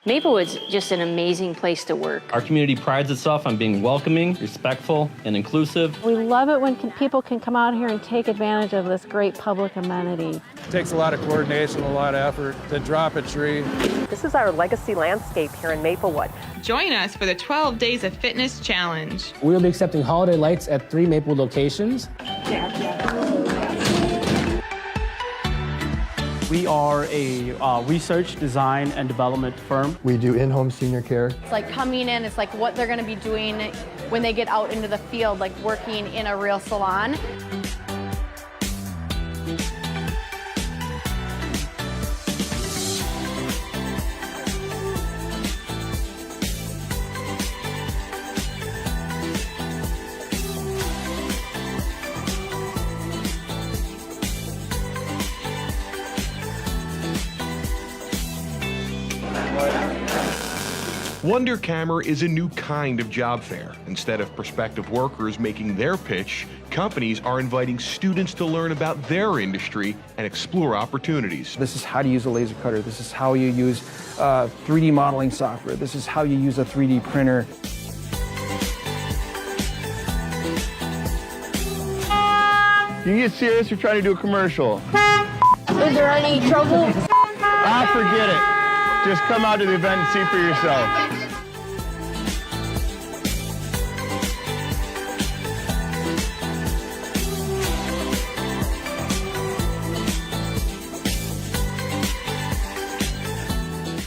Maplewood's just an amazing place to work. Our community prides itself on being welcoming, respectful, and inclusive. We love it when people can come out here and take advantage of this great public amenity. It takes a lot of coordination, a lot of effort to drop a tree. This is our legacy landscape here in Maplewood. Join us for the 12 Days of Fitness Challenge. We will be accepting holiday lights at 3 Maplewood locations. We are a research, design, and development firm. We do in-home senior care. It's like coming in, it's like what they're going to be doing when they get out into the field, like working in a real salon. Wondercammer is a new kind of job fair. Instead of prospective workers making their pitch, companies are inviting students to learn about their industry and explore opportunities. This is how to use a laser cutter. This is how you use 3D modeling software. This is how you use a 3D printer. You get serious, you're trying to do a commercial. Is there any trouble? Forget it. Just come out to the event and see for yourself.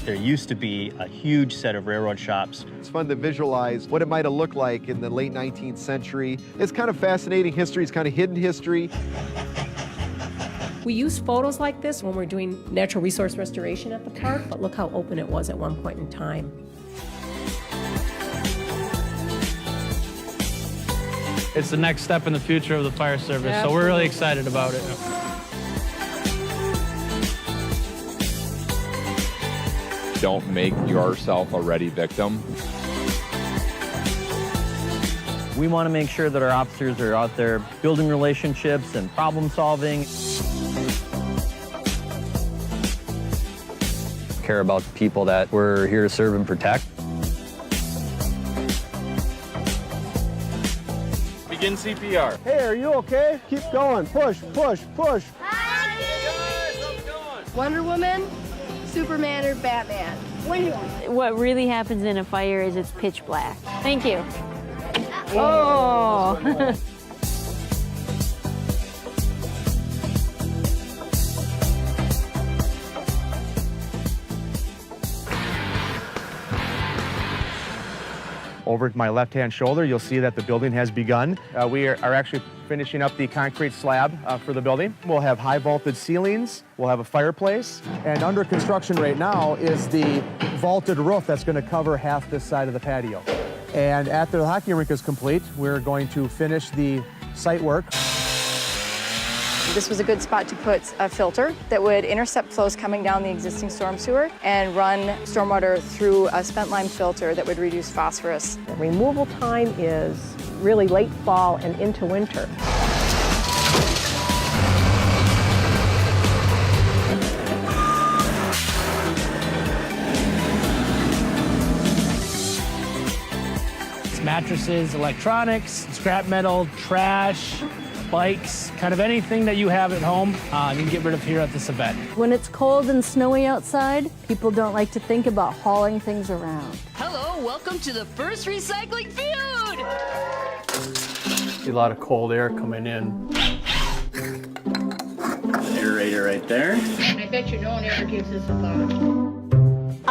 There used to be a huge set of railroad shops. It's fun to visualize what it might have looked like in the late 19th century. It's kind of fascinating history. It's kind of hidden history. We use photos like this when we're doing natural resource restoration at the park, but look how open it was at one point in time. It's the next step in the future of the fire service, so we're really excited about it. Don't make yourself a ready victim. We want to make sure that our officers are out there building relationships and problem solving. Care about the people that we're here to serve and protect. Begin CPR. Hey, are you okay? Keep going. Push, push, push. Hi, guys. How's it going? Wonder Woman, Superman, or Batman? Wonder Woman. What really happens in a fire is it's pitch black. Thank you. Oh. Over my left-hand shoulder, you'll see that the building has begun. We are actually finishing up the concrete slab for the building. We'll have high-vaulted ceilings. We'll have a fireplace. And under construction right now is the vaulted roof that's going to cover half this side of the patio. And after the hockey rink is complete, we're going to finish the site work. This was a good spot to put a filter that would intercept flows coming down the existing storm sewer and run stormwater through a spent lime filter that would reduce phosphorus. The removal time is really late fall and into winter. Mattresses, electronics, scrap metal, trash, bikes, kind of anything that you have at home, you can get rid of here at this event. When it's cold and snowy outside, people don't like to think about hauling things around. Hello, welcome to the first recycling feud. A lot of cold air coming in. Aerator right there. I bet you no one ever gives this a thought.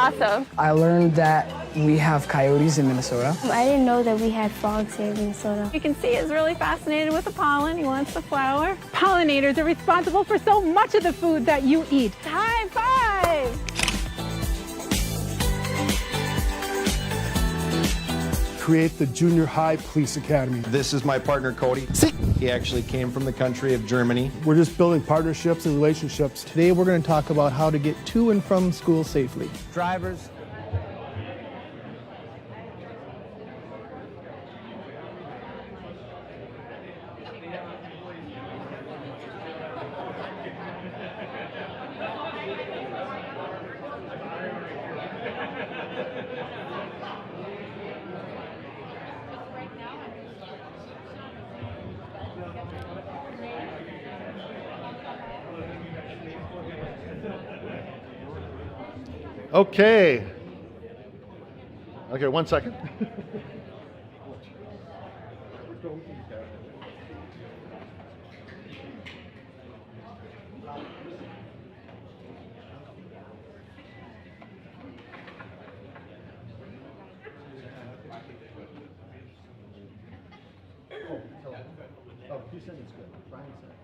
Awesome. I learned that we have coyotes in Minnesota. I didn't know that we had frogs here in Minnesota. You can see he's really fascinated with the pollen. He wants the flower. Pollinators are responsible for so much of the food that you eat. High five! Create the Junior High Police Academy. This is my partner, Cody. He actually came from the country of Germany. We're just building partnerships and relationships. Today we're going to talk about how to get to and from school safely. Drivers. Okay. Okay, 1 second. Oh, you said it's good. Brian said it's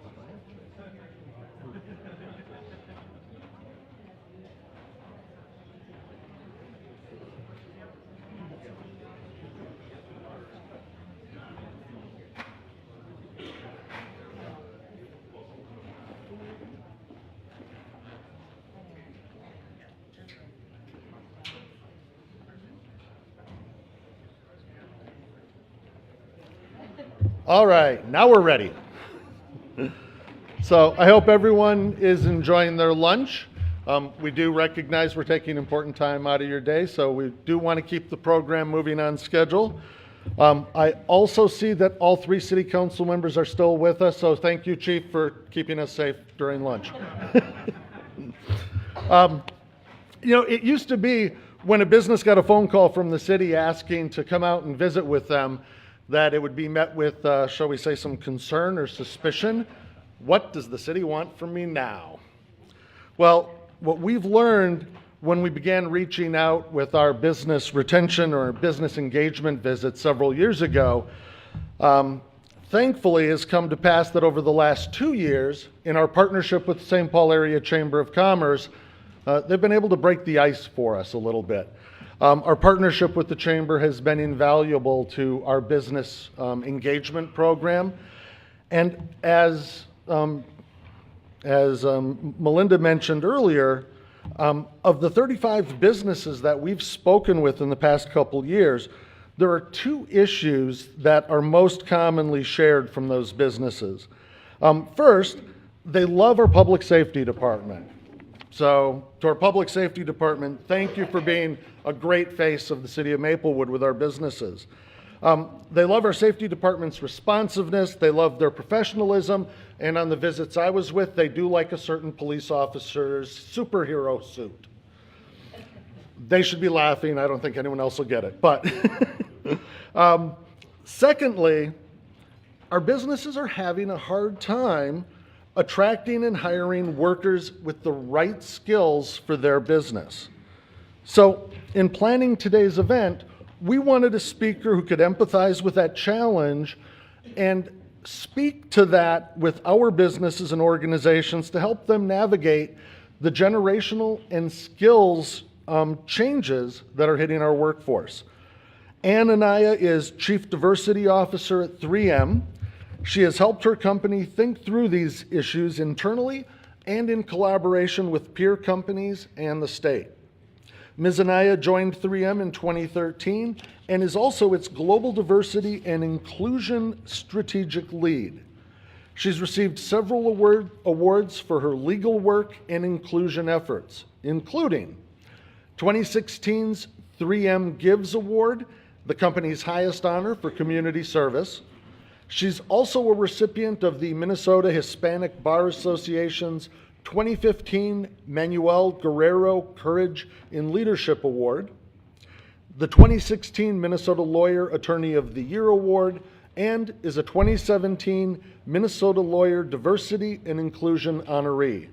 All right, now we're ready. So I hope everyone is enjoying their lunch. We do recognize we're taking important time out of your day, so we do want to keep the program moving on schedule. I also see that all 3 city council members are still with us, so thank you, Chief, for keeping us safe during lunch. You know, it used to be when a business got a phone call from the city asking to come out and visit with them, that it would be met with, shall we say, some concern or suspicion. What does the city want from me now? Well, what we've learned when we began reaching out with our business retention or business engagement visits several years ago, thankfully has come to pass that over the last 2 years, in our partnership with the St. Paul Area Chamber of Commerce, they've been able to break the ice for us a little bit. Our partnership with the Chamber has been invaluable to our business engagement program. And as Melinda mentioned earlier, of the 35 businesses that we've spoken with in the past couple years, there are 2 issues that are most commonly shared from those businesses. First, they love our public safety department. So to our public safety department, thank you for being a great face of the city of Maplewood with our businesses. They love our safety department's responsiveness, they love their professionalism, and on the visits I was with, they do like a certain police officer's superhero suit. They should be laughing, I don't think anyone else will get it. But secondly, our businesses are having a hard time attracting and hiring workers with the right skills for their business. So in planning today's event, we wanted a speaker who could empathize with that challenge and speak to that with our businesses and organizations to help them navigate the generational and skills changes that are hitting our workforce. Ann Anaya is Chief Diversity Officer at 3M. She has helped her company think through these issues internally and in collaboration with peer companies and the state. Ms. Anaya joined 3M in 2013 and is also its Global Diversity and Inclusion Strategic Lead. She's received several awards for her legal work and inclusion efforts, including 2016's 3M Gives Award, the company's highest honor for community service. She's also a recipient of the Minnesota Hispanic Bar Association's 2015 Manuel Guerrero Courage in Leadership Award, the 2016 Minnesota Lawyer Attorney of the Year Award, and is a 2017 Minnesota Lawyer Diversity and Inclusion honoree.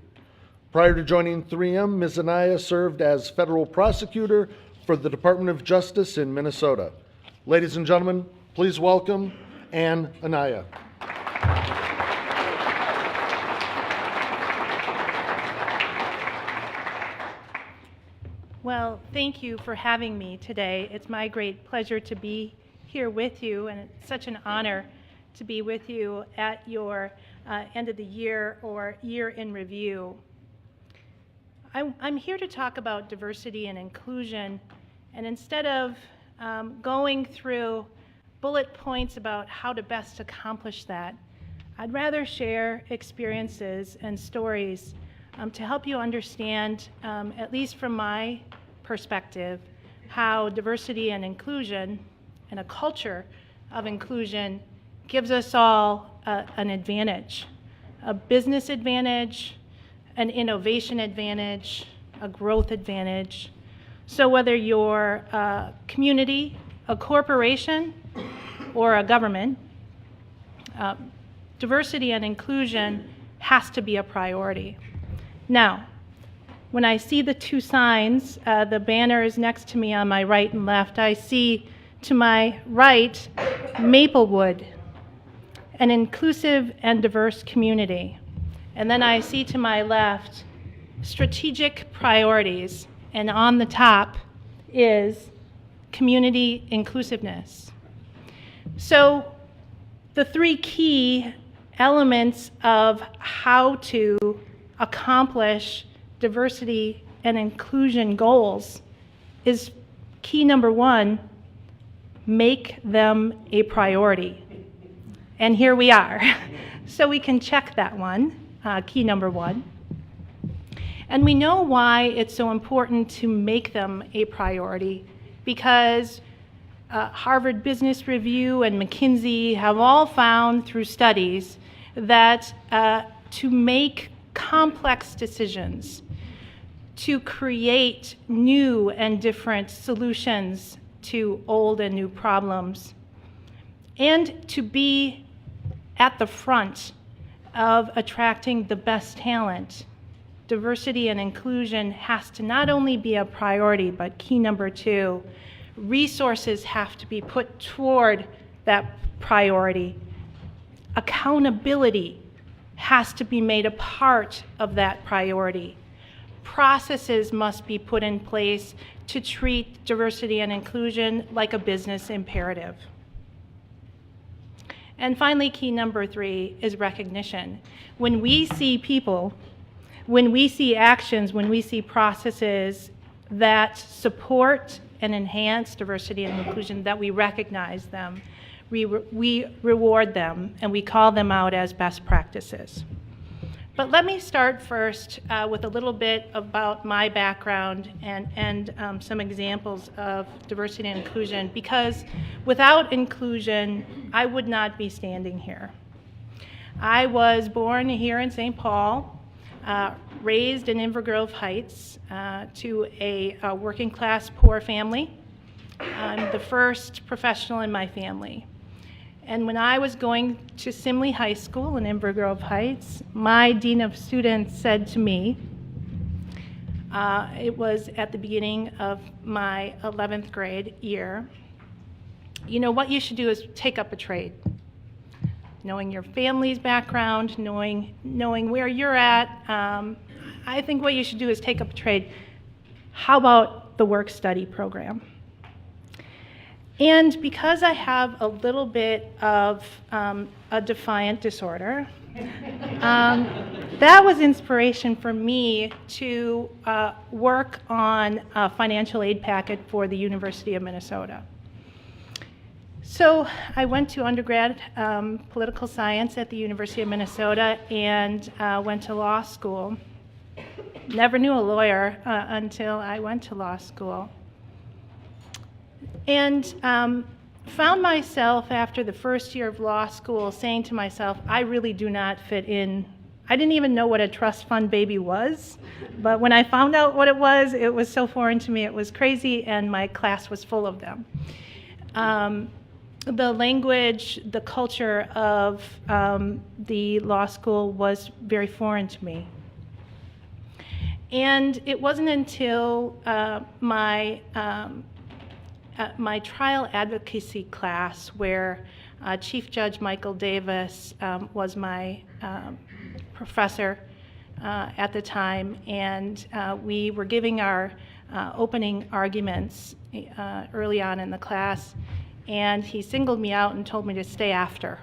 Prior to joining 3M, Ms. Anaya served as federal prosecutor for the Department of Justice in Minnesota. Ladies and gentlemen, please welcome Ann Anaya. Well, thank you for having me today. It's my great pleasure to be here with you, and it's such an honor to be with you at your end of the year or year in review. I'm here to talk about diversity and inclusion, and instead of going through bullet points about how to best accomplish that, I'd rather share experiences and stories to help you understand, at least from my perspective, how diversity and inclusion and a culture of inclusion gives us all an advantage, a business advantage, an innovation advantage, a growth advantage. So whether you're a community, a corporation, or a government, diversity and inclusion has to be a priority. Now, when I see the two signs, the banners next to me on my right and left, I see to my right, Maplewood, an inclusive and diverse community. And then I see to my left, strategic priorities, and on the top is community inclusiveness. So the three key elements of how to accomplish diversity and inclusion goals is key number one, make them a priority. And here we are. So we can check that one, key number one. And we know why it's so important to make them a priority, because Harvard Business Review and McKinsey have all found through studies that to make complex decisions, to create new and different solutions to old and new problems, and to be at the front of attracting the best talent, diversity and inclusion has to not only be a priority, but key number two, resources have to be put toward that priority. Accountability has to be made a part of that priority. Processes must be put in place to treat diversity and inclusion like a business imperative. And finally, key number three is recognition. When we see people, when we see actions, when we see processes that support and enhance diversity and inclusion, that we recognize them, we reward them, and we call them out as best practices. But let me start first with a little bit about my background and some examples of diversity and inclusion, because without inclusion, I would not be standing here. I was born here in St. Paul, raised in Inver Grove Heights to a working class poor family. I'm the first professional in my family. And when I was going to Simley High School in Inver Grove Heights, my dean of students said to me, it was at the beginning of my 11th grade year, you know, what you should do is take up a trade. Knowing your family's background, knowing where you're at, I think what you should do is take up a trade. How about the work-study program? And because I have a little bit of a defiant disorder, that was inspiration for me to work on a financial aid packet for the University of Minnesota. So I went to undergrad political science at the University of Minnesota and went to law school. Never knew a lawyer until I went to law school. And found myself after the first year of law school saying to myself, I really do not fit in. I didn't even know what a trust fund baby was, but when I found out what it was so foreign to me, it was crazy, and my class was full of them. The language, the culture of the law school was very foreign to me. And it wasn't until my trial advocacy class where Chief Judge Michael Davis was my professor at the time, and we were giving our opening arguments early on in the class, and he singled me out and told me to stay after.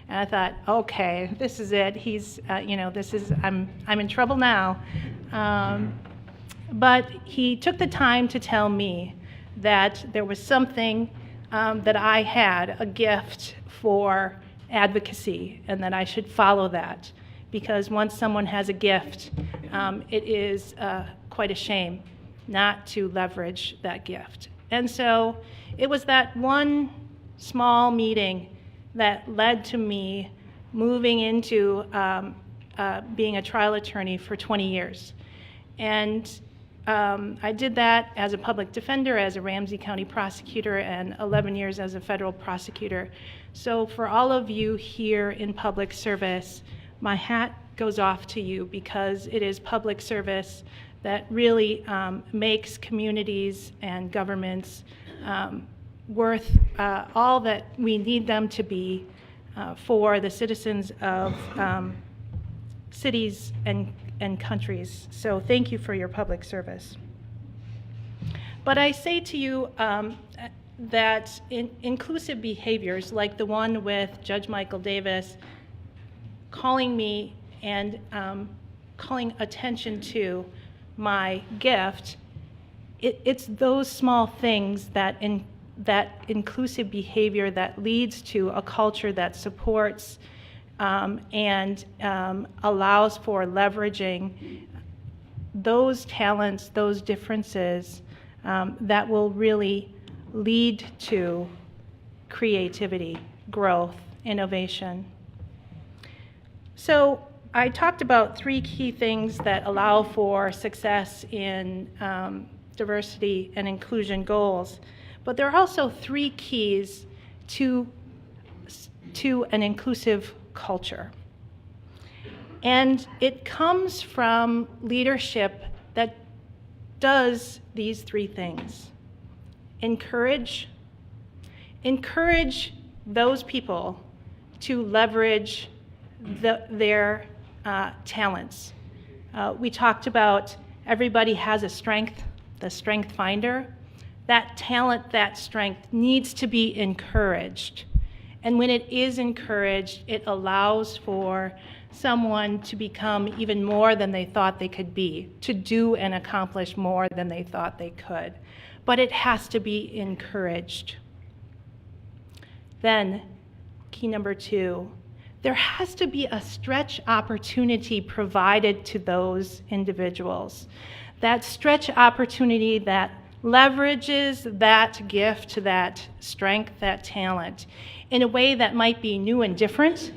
And I thought, okay, this is it. He's, I'm in trouble now. But he took the time to tell me that there was something that I had, a gift for advocacy, and that I should follow that. Because once someone has a gift, it is quite a shame not to leverage that gift. And so it was that one small meeting that led to me moving into being a trial attorney for 20 years. And I did that as a public defender, as a Ramsey County prosecutor, and 11 years as a federal prosecutor. So for all of you here in public service, my hat goes off to you, because it is public service that really makes communities and governments worth all that we need them to be for the citizens of cities and countries. So thank you for your public service. But I say to you that inclusive behaviors like the one with Judge Michael Davis calling me and calling attention to my gift, it's those small things that that inclusive behavior that leads to a culture that supports and allows for leveraging those talents, those differences that will really lead to creativity, growth, innovation. So I talked about 3 key things that allow for success in diversity and inclusion goals. But there are also 3 keys to an inclusive culture. And it comes from leadership that does these 3 things. Encourage those people to leverage their talents. We talked about everybody has a strength, the strength finder. That talent, that strength needs to be encouraged. And when it is encouraged, it allows for someone to become even more than they thought they could be, to do and accomplish more than they thought they could. But it has to be encouraged. Then, key number 2, there has to be a stretch opportunity provided to those individuals. That stretch opportunity that leverages that gift, that strength, that talent in a way that might be new and different,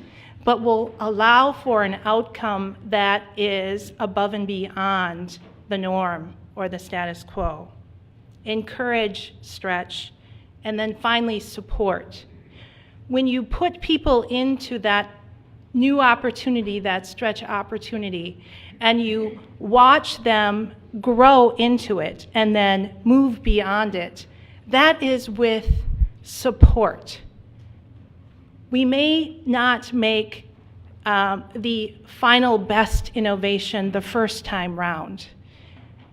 but will allow for an outcome that is above and beyond the norm or the status quo. Encourage, stretch, and then finally support. When you put people into that new opportunity, that stretch opportunity, and you watch them grow into it and then move beyond it, that is with support. We may not make the final best innovation the first time round.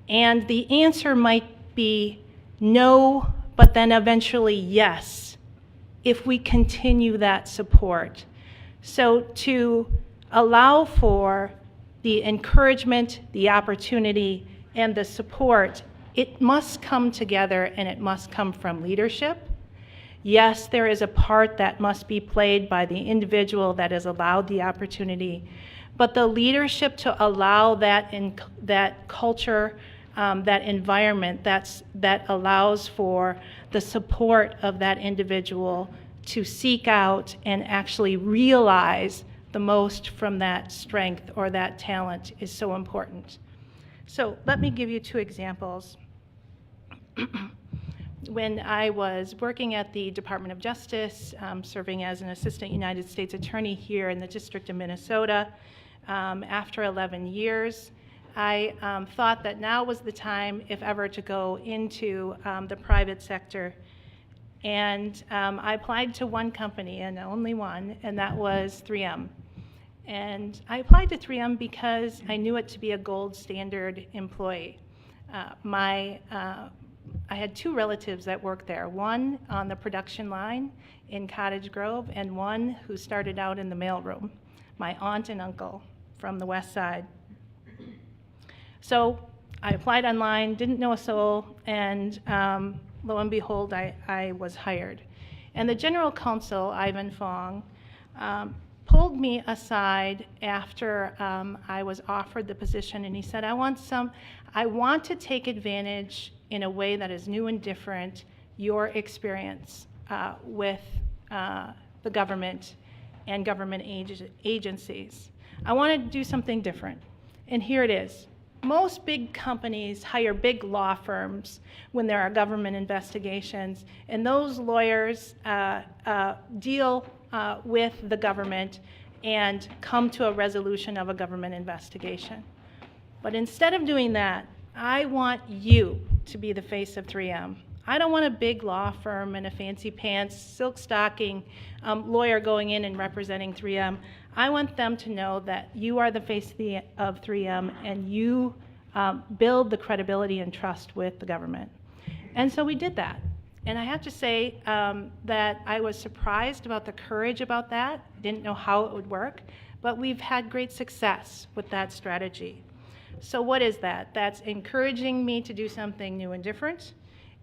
And the answer might be no, but then eventually yes, if we continue that support. So to allow for the encouragement, the opportunity, and the support, it must come together, and it must come from leadership. Yes, there is a part that must be played by the individual that is allowed the opportunity, but the leadership to allow that culture, that environment that allows for the support of that individual to seek out and actually realize the most from that strength or that talent is so important. So let me give you 2 examples. When I was working at the Department of Justice, serving as an assistant United States attorney here in the District of Minnesota, after 11 years, I thought that now was the time, if ever, to go into the private sector. And I applied to one company, and only one, and that was 3M. And I applied to 3M because I knew it to be a gold standard employee. I had two relatives that worked there, one on the production line in Cottage Grove, and one who started out in the mailroom, my aunt and uncle from the west side. So I applied online, didn't know a soul, and lo and behold, I was hired. And the general counsel, Ivan Fong, pulled me aside after I was offered the position, and he said, I want to take advantage in a way that is new and different, your experience with the government and government agencies. I want to do something different, and here it is. Most big companies hire big law firms when there are government investigations, and those lawyers deal with the government and come to a resolution of a government investigation. But instead of doing that, I want you to be the face of 3M. I don't want a big law firm and a fancy pants, silk stocking lawyer going in and representing 3M. I want them to know that you are the face of 3M and you build the credibility and trust with the government. And so we did that. And I have to say that I was surprised about the courage about that. Didn't know how it would work, but we've had great success with that strategy. So what is that? That's encouraging me to do something new and different.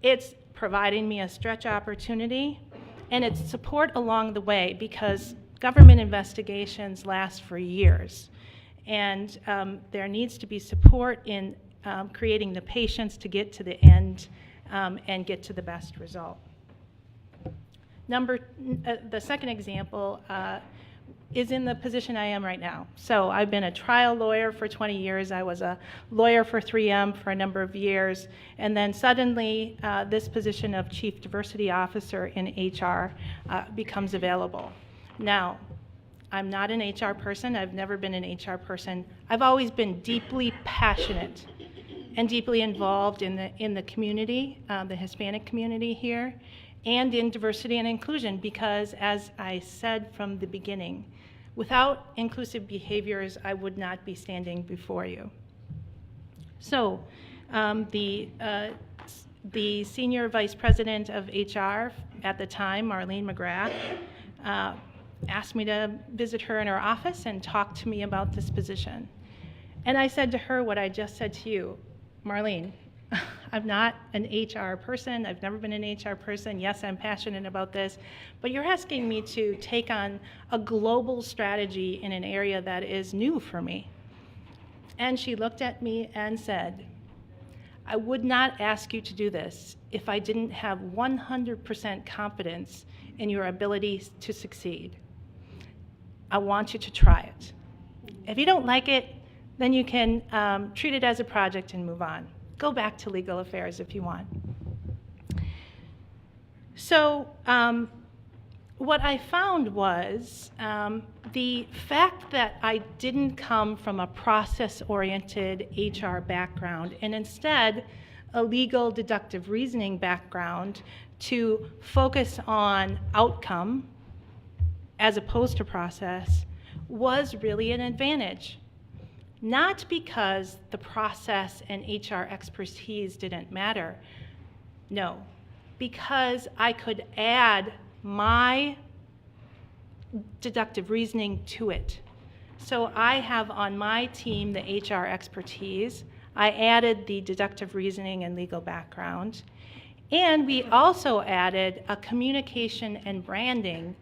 It's providing me a stretch opportunity, and it's support along the way, because government investigations last for years. And there needs to be support in creating the patience to get to the end and get to the best result. The second example is in the position I am right now. So I've been a trial lawyer for 20 years. I was a lawyer for 3M for a number of years. And then suddenly this position of Chief Diversity Officer in HR becomes available. Now, I'm not an HR person. I've never been an HR person. I've always been deeply passionate and deeply involved in the community, the Hispanic community here, and in diversity and inclusion, because as I said from the beginning, without inclusive behaviors, I would not be standing before you. So the Senior Vice President of HR at the time, Marlene McGrath, asked me to visit her in her office and talk to me about this position. And I said to her what I just said to you, Marlene, I'm not an HR person. I've never been an HR person. Yes, I'm passionate about this, but you're asking me to take on a global strategy in an area that is new for me. And she looked at me and said, I would not ask you to do this if I didn't have 100% confidence in your ability to succeed. I want you to try it. If you don't like it, then you can treat it as a project and move on. Go back to legal affairs if you want. So what I found was the fact that I didn't come from a process-oriented HR background, and instead a legal deductive reasoning background to focus on outcome as opposed to process, was really an advantage. Not because the process and HR expertise didn't matter, no, because I could add my deductive reasoning to it. So I have on my team the HR expertise. I added the deductive reasoning and legal background. And we also added a communication and branding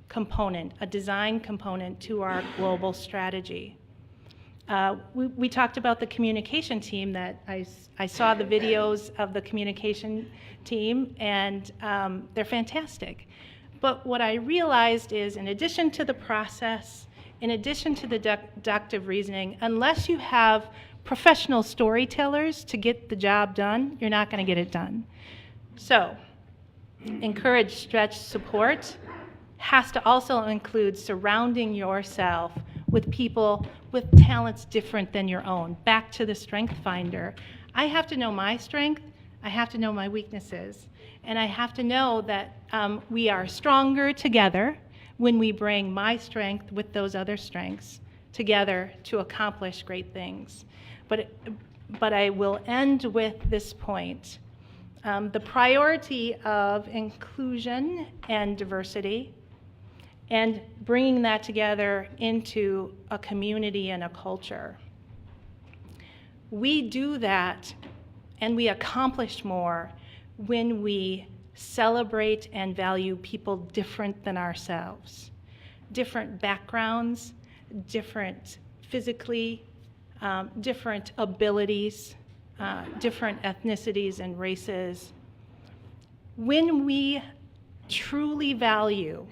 component, a design component to our global strategy. We talked about the communication team, that I saw the videos of the communication team, and they're fantastic. But what I realized is, in addition to the process, in addition to the deductive reasoning, unless you have professional storytellers to get the job done, you're not going to get it done. So, encourage, stretch, support has to also include surrounding yourself with people with talents different than your own. Back to the Strength Finder. I have to know my strength, I have to know my weaknesses, and I have to know that we are stronger together when we bring my strength with those other strengths together to accomplish great things. But I will end with this point. The priority of inclusion and diversity and bringing that together into a community and a culture. We do that and we accomplish more when we celebrate and value people different than ourselves, different backgrounds, different physically, different abilities, different ethnicities and races. When we truly value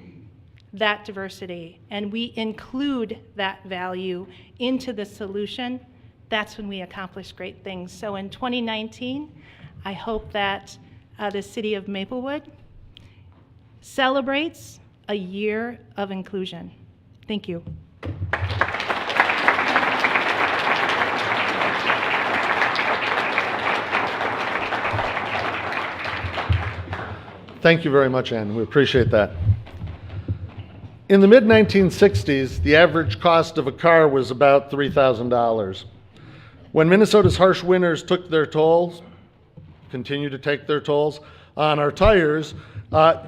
that diversity and we include that value into the solution, that's when we accomplish great things. So in 2019, I hope that the city of Maplewood celebrates a year of inclusion. Thank you. Thank you very much, Ann. We appreciate that. In the mid-1960s, the average cost of a car was about $3,000. When Minnesota's harsh winters took their tolls, continue to take their tolls on our tires,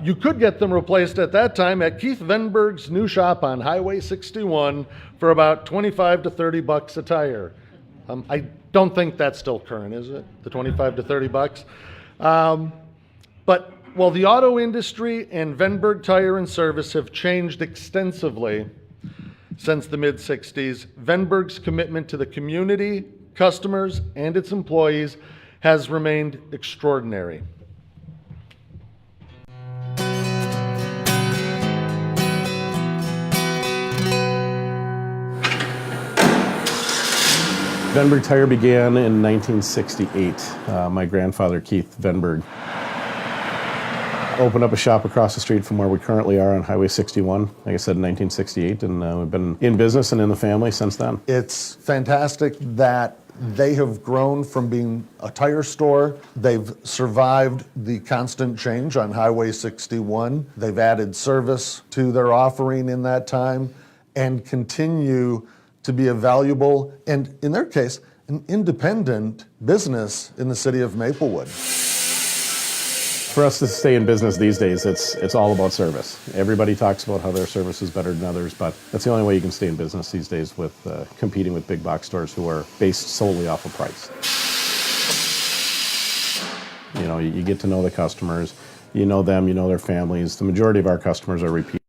you could get them replaced at that time at Keith Venberg's new shop on Highway 61 for about $25 to $30 a tire. I don't think that's still current, is it? The $25 to $30? But while the auto industry and Venberg Tire and Service have changed extensively since the mid-60s, Venberg's commitment to the community, customers, and its employees has remained extraordinary. Venberg Tire began in 1968. My grandfather, Keith Venberg, opened up a shop across the street from where we currently are on Highway 61, like I said, in 1968, and we've been in business and in the family since then. It's fantastic that they have grown from being a tire store. They've survived the constant change on Highway 61. They've added service to their offering in that time and continue to be a valuable, and in their case, an independent business in the city of Maplewood. For us to stay in business these days, it's all about service. Everybody talks about how their service is better than others, but that's the only way you can stay in business these days with competing with big box stores who are based solely off of price. You know, you get to know the customers, you know them, you know their families. The majority of our customers are repeat.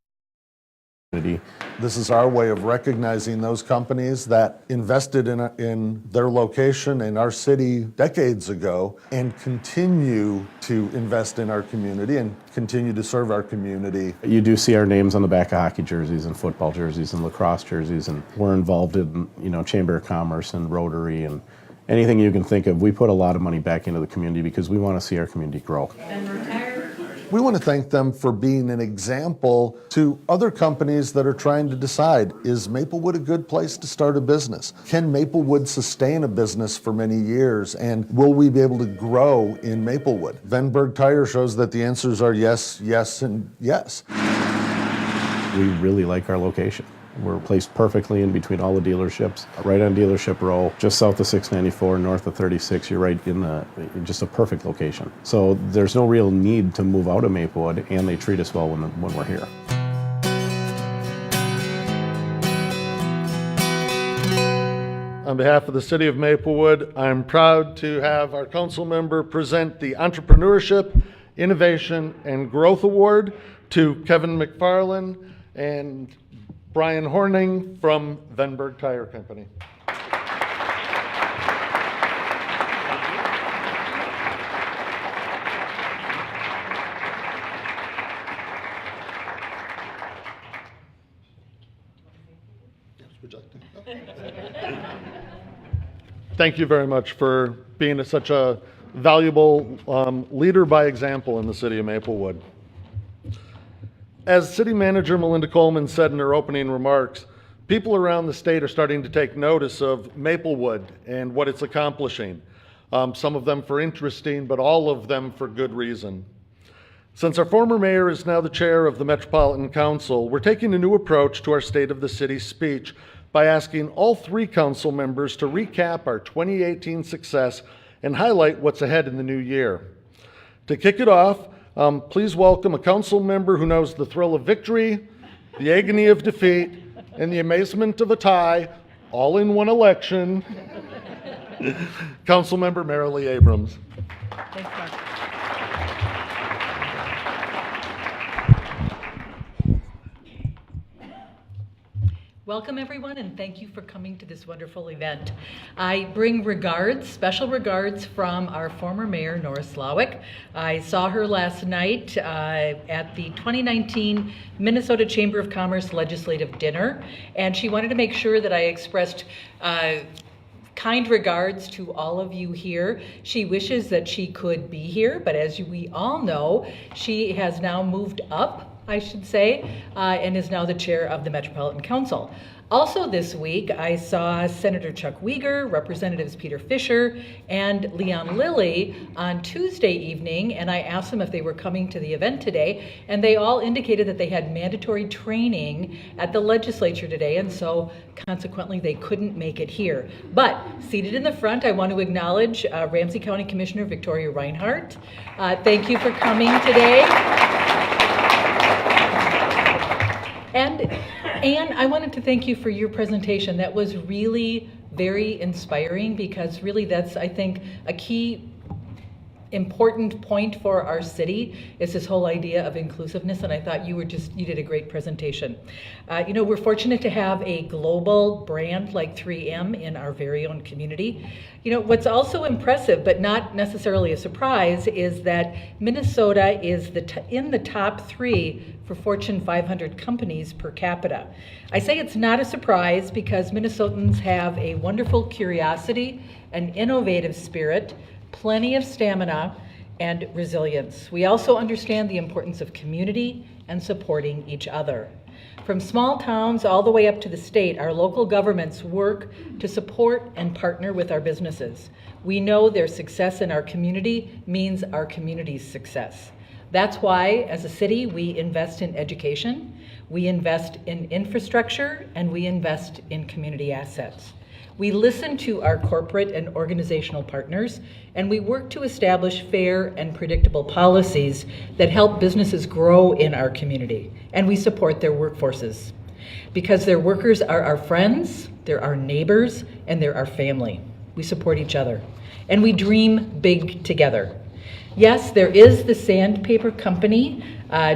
This is our way of recognizing those companies that invested in their location in our city decades ago and continue to invest in our community and continue to serve our community. You do see our names on the back of hockey jerseys and football jerseys and lacrosse jerseys, and we're involved in, you know, Chamber of Commerce and Rotary and anything you can think of. We put a lot of money back into the community because we want to see our community grow. We want to thank them for being an example to other companies that are trying to decide, is Maplewood a good place to start a business? Can Maplewood sustain a business for many years? And will we be able to grow in Maplewood? Venberg Tire shows that the answers are yes, yes, and yes. We really like our location. We're placed perfectly in between all the dealerships, right on Dealership Row, just south of 694, north of 36. You're right in just a perfect location. So there's no real need to move out of Maplewood, and they treat us well when we're here. On behalf of the City of Maplewood, I'm proud to have our council member present the Entrepreneurship, Innovation, and Growth Award to Kevin McFarland and Brian Horning from Venberg Tire Company. Thank you very much for being such a valuable leader by example in the city of Maplewood. As City Manager Melinda Coleman said in her opening remarks, People around the state are starting to take notice of Maplewood and what it's accomplishing. Some of them for interesting, but all of them for good reason. Since our former mayor is now the chair of the Metropolitan Council, we're taking a new approach to our State of the City speech by asking all 3 council members to recap our 2018 success and highlight what's ahead in the new year. To kick it off, please welcome a council member who knows the thrill of victory, the agony of defeat, and the amazement of a tie, all in one election, Councilmember Marilee Abrams. Thanks, Mark. Welcome, everyone, and thank you for coming to this wonderful event. I bring regards, special regards from our former mayor, Nora Slawick. I saw her last night at the 2019 Minnesota Chamber of Commerce Legislative Dinner, and she wanted to make sure that I expressed kind regards to all of you here. She wishes that she could be here, but as we all know, she has now moved up, I should say, and is now the chair of the Metropolitan Council. Also this week, I saw Senator Chuck Uygur, Representatives Peter Fisher, and Leon Lilly on Tuesday evening, and I asked them if they were coming to the event today, and they all indicated that they had mandatory training at the legislature today, and so consequently they couldn't make it here. But seated in the front, I want to acknowledge Ramsey County Commissioner Victoria Reinhardt. Thank you for coming today. And Anne, I wanted to thank you for your presentation. That was really very inspiring because really that's, I think, a key important point for our city is this whole idea of inclusiveness, and I thought you did a great presentation. You know, we're fortunate to have a global brand like 3M in our very own community. You know, what's also impressive, but not necessarily a surprise, is that Minnesota is in the top 3 for Fortune 500 companies per capita. I say it's not a surprise because Minnesotans have a wonderful curiosity, an innovative spirit, plenty of stamina, and resilience. We also understand the importance of community and supporting each other. From small towns all the way up to the state, our local governments work to support and partner with our businesses. We know their success in our community means our community's success. That's why, as a city, we invest in education, we invest in infrastructure, and we invest in community assets. We listen to our corporate and organizational partners, and we work to establish fair and predictable policies that help businesses grow in our community, and we support their workforces. Because their workers are our friends, they're our neighbors, and they're our family. We support each other, and we dream big together. Yes, there is the sandpaper company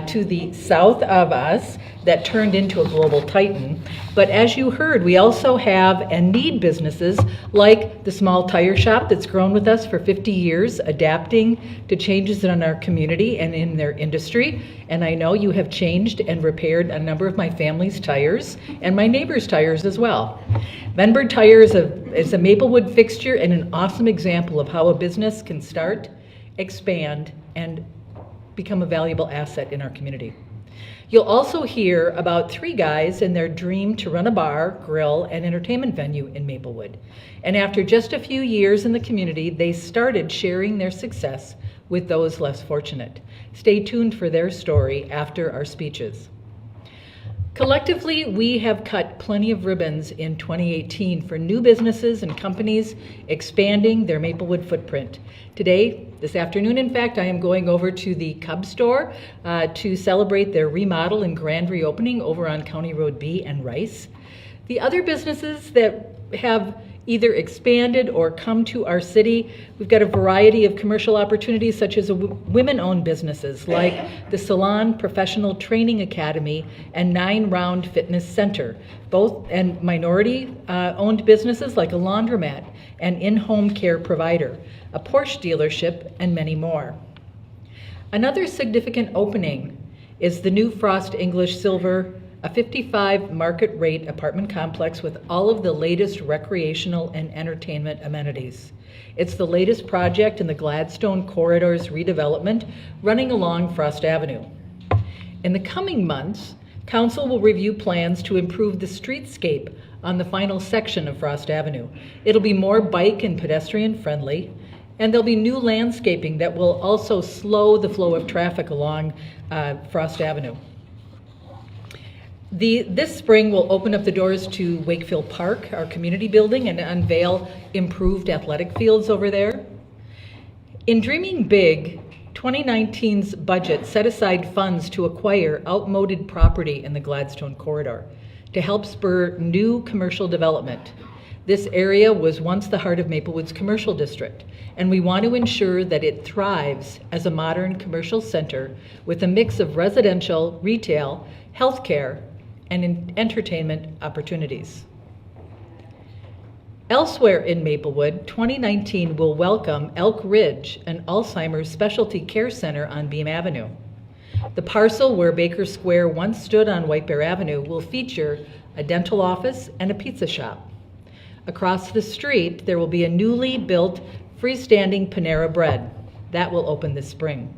to the south of us that turned into a global titan. But as you heard, we also have and need businesses like the small tire shop that's grown with us for 50 years, adapting to changes in our community and in their industry. And I know you have changed and repaired a number of my family's tires and my neighbor's tires as well. Venberg Tire is a Maplewood fixture and an awesome example of how a business can start, expand, and become a valuable asset in our community. You'll also hear about 3 guys and their dream to run a bar, grill, and entertainment venue in Maplewood. And after just a few years in the community, they started sharing their success with those less fortunate. Stay tuned for their story after our speeches. Collectively, we have cut plenty of ribbons in 2018 for new businesses and companies expanding their Maplewood footprint. Today, this afternoon, in fact, I am going over to the Cub store to celebrate their remodel and grand reopening over on County Road B and Rice. The other businesses that have either expanded or come to our city, we've got a variety of commercial opportunities such as women-owned businesses like the Salon Professional Training Academy and 9 Round Fitness Center, both and minority-owned businesses like a laundromat, an in-home care provider, a Porsche dealership, and many more. Another significant opening is the new Frost English Silver, a 55 market rate apartment complex with all of the latest recreational and entertainment amenities. It's the latest project in the Gladstone Corridors redevelopment running along Frost Avenue. In the coming months, Council will review plans to improve the streetscape on the final section of Frost Avenue. It'll be more bike and pedestrian friendly, and there'll be new landscaping that will also slow the flow of traffic along Frost Avenue. This spring, we'll open up the doors to Wakefield Park, our community building, and unveil improved athletic fields over there. In dreaming big, 2019's budget set aside funds to acquire outmoded property in the Gladstone corridor to help spur new commercial development. This area was once the heart of Maplewood's commercial district, and we want to ensure that it thrives as a modern commercial center with a mix of residential, retail, healthcare, and entertainment opportunities. Elsewhere in Maplewood, 2019 will welcome Elk Ridge, an Alzheimer's specialty care center on Beam Avenue. The parcel where Baker Square once stood on White Bear Avenue will feature a dental office and a pizza shop. Across the street, there will be a newly built freestanding Panera Bread. That will open this spring.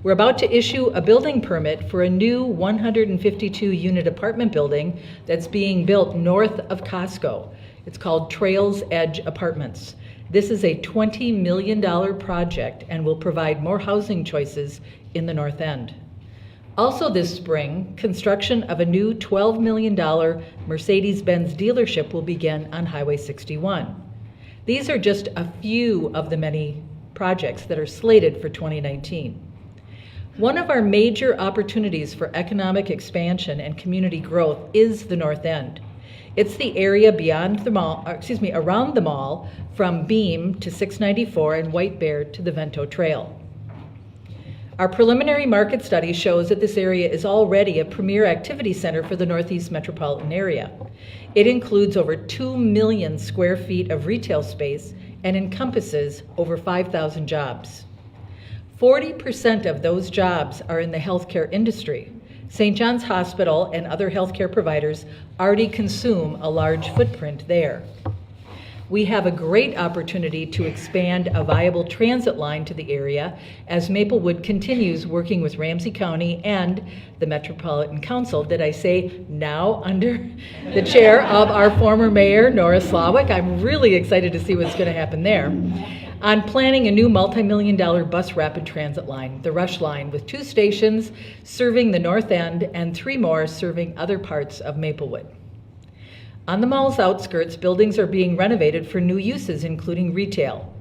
We're about to issue a building permit for a new 152-unit apartment building that's being built north of Costco. It's called Trails Edge Apartments. This is a $20 million project and will provide more housing choices in the North End. Also this spring, construction of a new $12 million Mercedes-Benz dealership will begin on Highway 61. These are just a few of the many projects that are slated for 2019. One of our major opportunities for economic expansion and community growth is the North End. It's the area beyond the mall, around the mall from Beam to 694 and White Bear to the Vento Trail. Our preliminary market study shows that this area is already a premier activity center for the Northeast metropolitan area. It includes over 2 million square feet of retail space and encompasses over 5,000 jobs. 40% of those jobs are in the healthcare industry. St. John's Hospital and other healthcare providers already consume a large footprint there. We have a great opportunity to expand a viable transit line to the area as Maplewood continues working with Ramsey County and the Metropolitan Council, did I say now under the chair of our former mayor, Nora Slawick. I'm really excited to see what's going to happen there. On planning a new multi-million-dollar bus rapid transit line, the Rush Line, with 2 stations serving the North End and 3 more serving other parts of Maplewood. On the mall's outskirts, buildings are being renovated for new uses, including retail.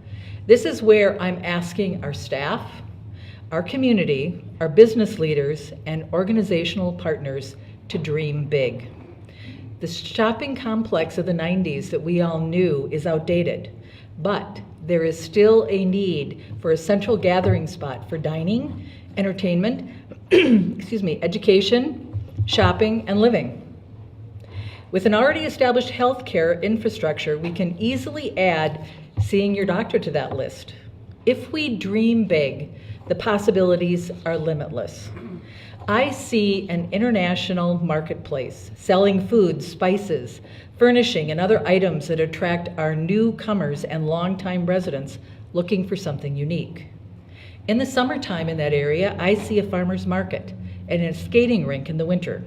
This is where I'm asking our staff, our community, our business leaders, and organizational partners to dream big. The shopping complex of the 90s that we all knew is outdated, but there is still a need for a central gathering spot for dining, entertainment, education, shopping, and living. With an already established healthcare infrastructure, we can easily add seeing your doctor to that list. If we dream big, the possibilities are limitless. I see an international marketplace selling food, spices, furnishing, and other items that attract our newcomers and longtime residents looking for something unique. In the summertime in that area, I see a farmer's market and a skating rink in the winter.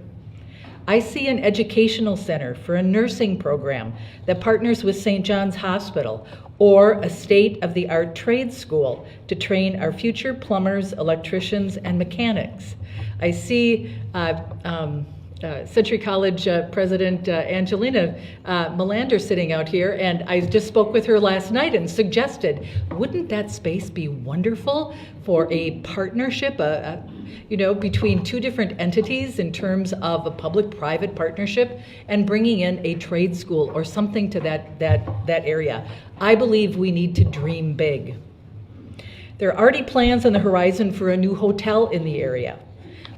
I see an educational center for a nursing program that partners with St. John's Hospital, or a state-of-the-art trade school to train our future plumbers, electricians, and mechanics. I see Century College President Angelina Melander sitting out here, and I just spoke with her last night and suggested, wouldn't that space be wonderful for a partnership, between 2 different entities in terms of a public-private partnership and bringing in a trade school or something to that area. I believe we need to dream big. There are already plans on the horizon for a new hotel in the area.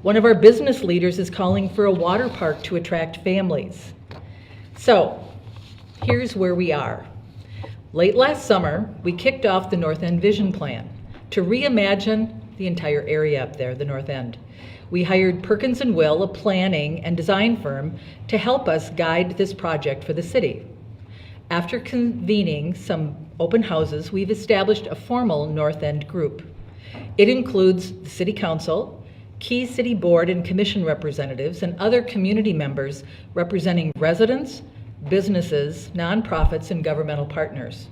One of our business leaders is calling for a water park to attract families. So, here's where we are. Late last summer, we kicked off the North End Vision Plan to reimagine the entire area up there, the North End. We hired Perkins & Will, a planning and design firm, to help us guide this project for the city. After convening some open houses, we've established a formal North End group. It includes the City Council, key city board and commission representatives, and other community members representing residents, businesses, nonprofits, and governmental partners.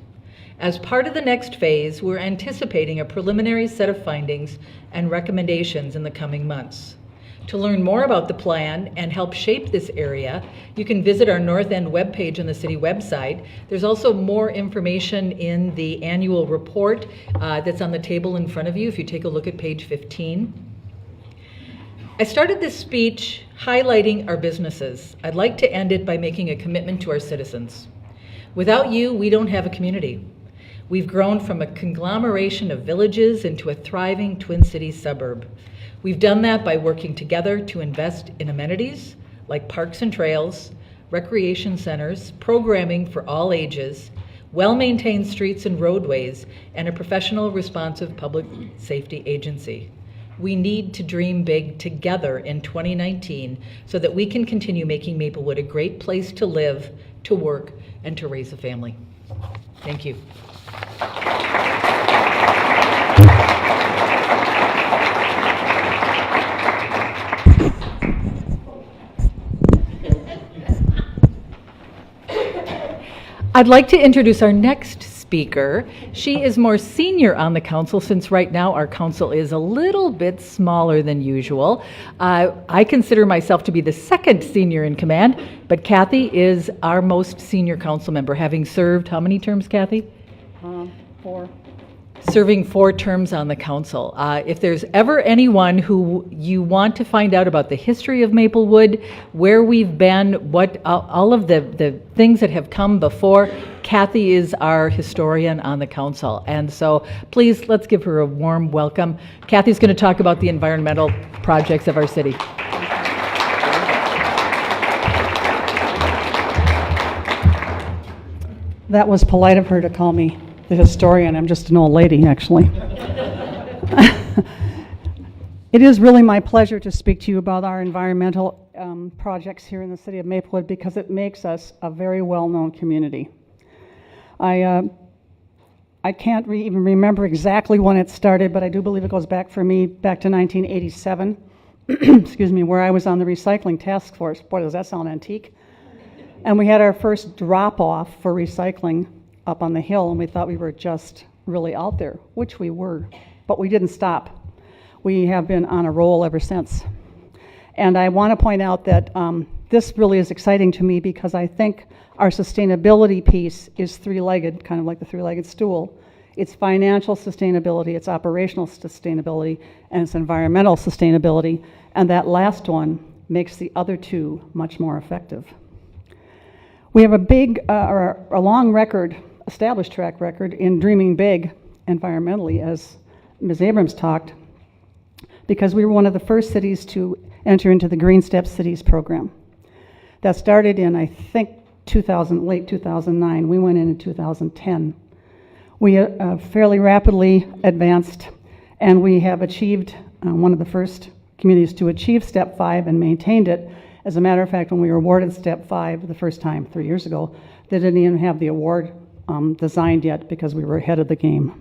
As part of the next phase, we're anticipating a preliminary set of findings and recommendations in the coming months. To learn more about the plan and help shape this area, you can visit our North End webpage on the city website. There's also more information in the annual report that's on the table in front of you if you take a look at page 15. I started this speech highlighting our businesses. I'd like to end it by making a commitment to our citizens. Without you, we don't have a community. We've grown from a conglomeration of villages into a thriving Twin Cities suburb. We've done that by working together to invest in amenities like parks and trails, recreation centers, programming for all ages, well-maintained streets and roadways, and a professional, responsive public safety agency. We need to dream big together in 2019 so that we can continue making Maplewood a great place to live, to work, and to raise a family. Thank you. I'd like to introduce our next speaker. She is more senior on the council since right now our council is a little bit smaller than usual. I consider myself to be the second senior in command, but Kathy is our most senior council member, having served how many terms, Kathy? 4. Serving 4 terms on the council. If there's ever anyone who you want to find out about the history of Maplewood, where we've been, what all of the things that have come before, Kathy is our historian on the council. And so please, let's give her a warm welcome. Kathy's going to talk about the environmental projects of our city. That was polite of her to call me the historian. I'm just an old lady, actually. It is really my pleasure to speak to you about our environmental projects here in the city of Maplewood because it makes us a very well-known community. I can't even remember exactly when it started, but I do believe it goes back for me back to 1987, excuse me, where I was on the recycling task force. Boy, does that sound antique. And we had our first drop-off for recycling up on the hill, and we thought we were just really out there, which we were, but we didn't stop. We have been on a roll ever since. And I want to point out that this really is exciting to me because I think our sustainability piece is three-legged, kind of like the three-legged stool. It's financial sustainability, it's operational sustainability, and it's environmental sustainability, and that last one makes the other two much more effective. We have a long record, established track record in dreaming big environmentally, as Ms. Abrams talked, because we were one of the first cities to enter into the Green Step Cities program. That started in, I think, late 2009. We went in 2010. We fairly rapidly advanced, and we have achieved one of the first communities to achieve Step 5 and maintained it. As a matter of fact, when we were awarded Step 5 the first time 3 years ago, they didn't even have the award designed yet because we were ahead of the game.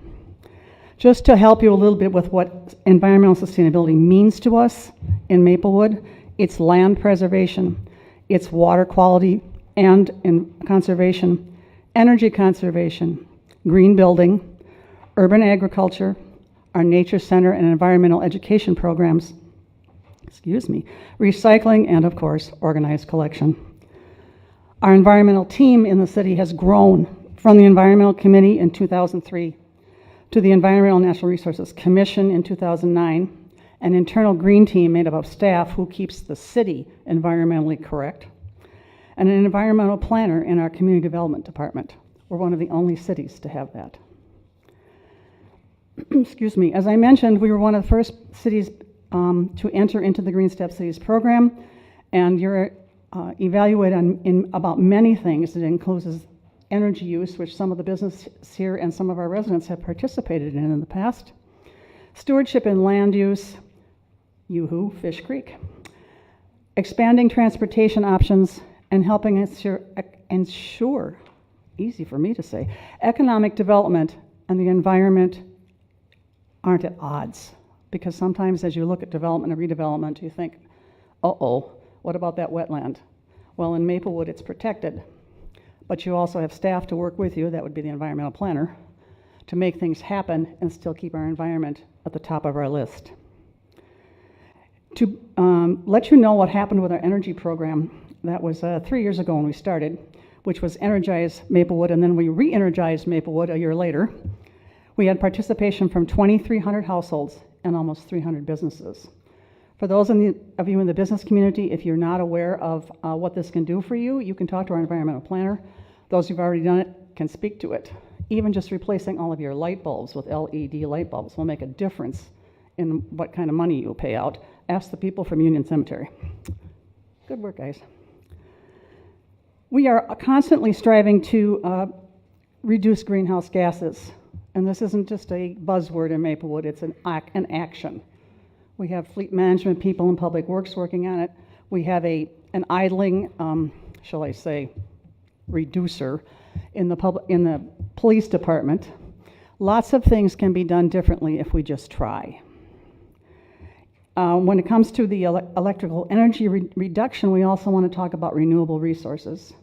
Just to help you a little bit with what environmental sustainability means to us in Maplewood, it's land preservation, it's water quality and in conservation, energy conservation, green building, urban agriculture, our nature center and environmental education programs, recycling, and of course, organized collection. Our environmental team in the city has grown from the Environmental Committee in 2003 to the Environmental Natural Resources Commission in 2009, an internal green team made up of staff who keeps the city environmentally correct, and an environmental planner in our community development department. We're one of the only cities to have that. Excuse me. As I mentioned, we were one of the first cities to enter into the Green Step Cities program, and you're evaluated in about many things. It includes energy use, which some of the business here and some of our residents have participated in the past, stewardship and land use, yoo-hoo, Fish Creek, expanding transportation options, and helping ensure, easy for me to say, economic development and the environment aren't at odds Because sometimes as you look at development and redevelopment, you think, uh-oh, what about that wetland? Well, in Maplewood, it's protected, but you also have staff to work with you, that would be the environmental planner, to make things happen and still keep our environment at the top of our list. To let you know what happened with our energy program, that was 3 years ago when we started, which was Energize Maplewood, and then we re-energized Maplewood a year later. We had participation from 2,300 households and almost 300 businesses. For those of you in the business community, if you're not aware of what this can do for you, you can talk to our environmental planner. Those who've already done it can speak to it. Even just replacing all of your light bulbs with LED light bulbs will make a difference in what kind of money you pay out. Ask the people from Union Cemetery. Good work, guys. We are constantly striving to reduce greenhouse gases. And this isn't just a buzzword in Maplewood, it's an action. We have fleet management people in public works working on it. We have an idling, shall I say, reducer in the police department. Lots of things can be done differently if we just try. When it comes to the electrical energy reduction, we also want to talk about renewable resources.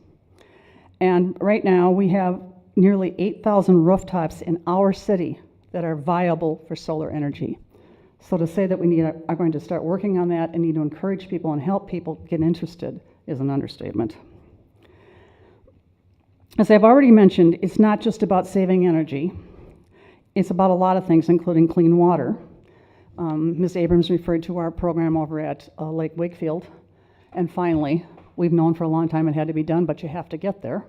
And right now we have nearly 8,000 rooftops in our city that are viable for solar energy. So to say that we are going to start working on that and need to encourage people and help people get interested is an understatement. As I've already mentioned, it's not just about saving energy. It's about a lot of things, including clean water. Ms. Abrams referred to our program over at Lake Wakefield. And finally, we've known for a long time it had to be done, but you have to get there.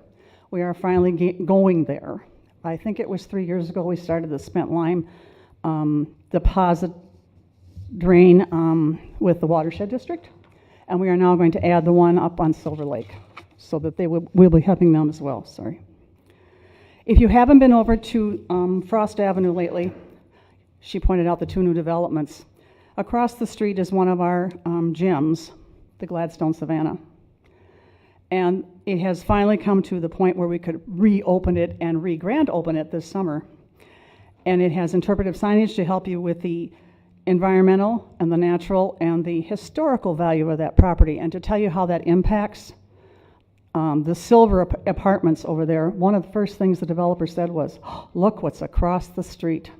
We are finally going there. I think it was 3 years ago we started the spent lime deposit drain with the watershed district, and we are now going to add the one up on Silver Lake so that we'll be helping them as well. Sorry. If you haven't been over to Frost Avenue lately, she pointed out the 2 new developments. Across the street is one of our gyms, the Gladstone Savannah. And it has finally come to the point where we could reopen it and re-grand open it this summer. And it has interpretive signage to help you with the environmental and the natural and the historical value of that property. And to tell you how that impacts the Silver apartments over there, one of the first things the developer said was, oh, look what's across the street.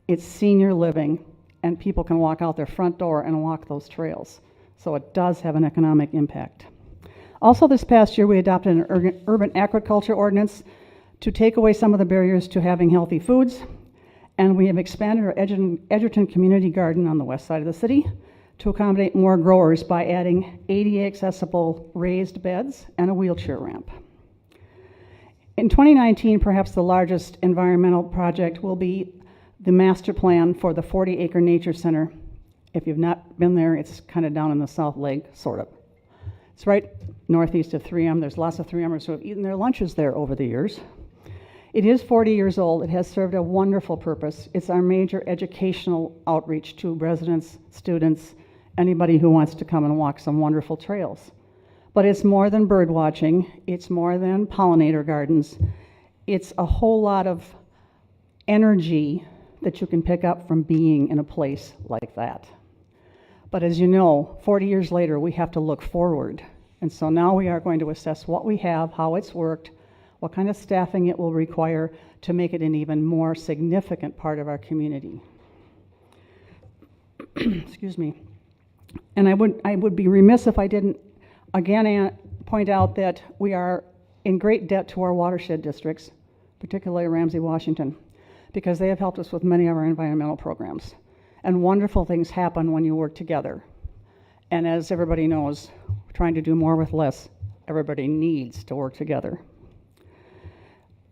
It's senior living, and people can walk out their front door and walk those trails. So it does have an economic impact. Also this past year, we adopted an urban agriculture ordinance to take away some of the barriers to having healthy foods. And we have expanded our Edgerton Community Garden on the west side of the city to accommodate more growers by adding ADA accessible raised beds and a wheelchair ramp. In 2019, perhaps the largest environmental project will be the master plan for the 40-acre nature center. If you've not been there, it's kind of down in the South Lake, sort of. It's right northeast of 3M. There's lots of 3Mers who have eaten their lunches there over the years. It is 40 years old. It has served a wonderful purpose. It's our major educational outreach to residents, students, anybody who wants to come and walk some wonderful trails. But it's more than bird watching. It's more than pollinator gardens. It's a whole lot of energy that you can pick up from being in a place like that. But as you know, 40 years later, we have to look forward. And so now we are going to assess what we have, how it's worked, what kind of staffing it will require to make it an even more significant part of our community. Excuse me. And I would be remiss if I didn't again point out that we are in great debt to our watershed districts, particularly Ramsey, Washington, because they have helped us with many of our environmental programs. And wonderful things happen when you work together. And as everybody knows, we're trying to do more with less. Everybody needs to work together.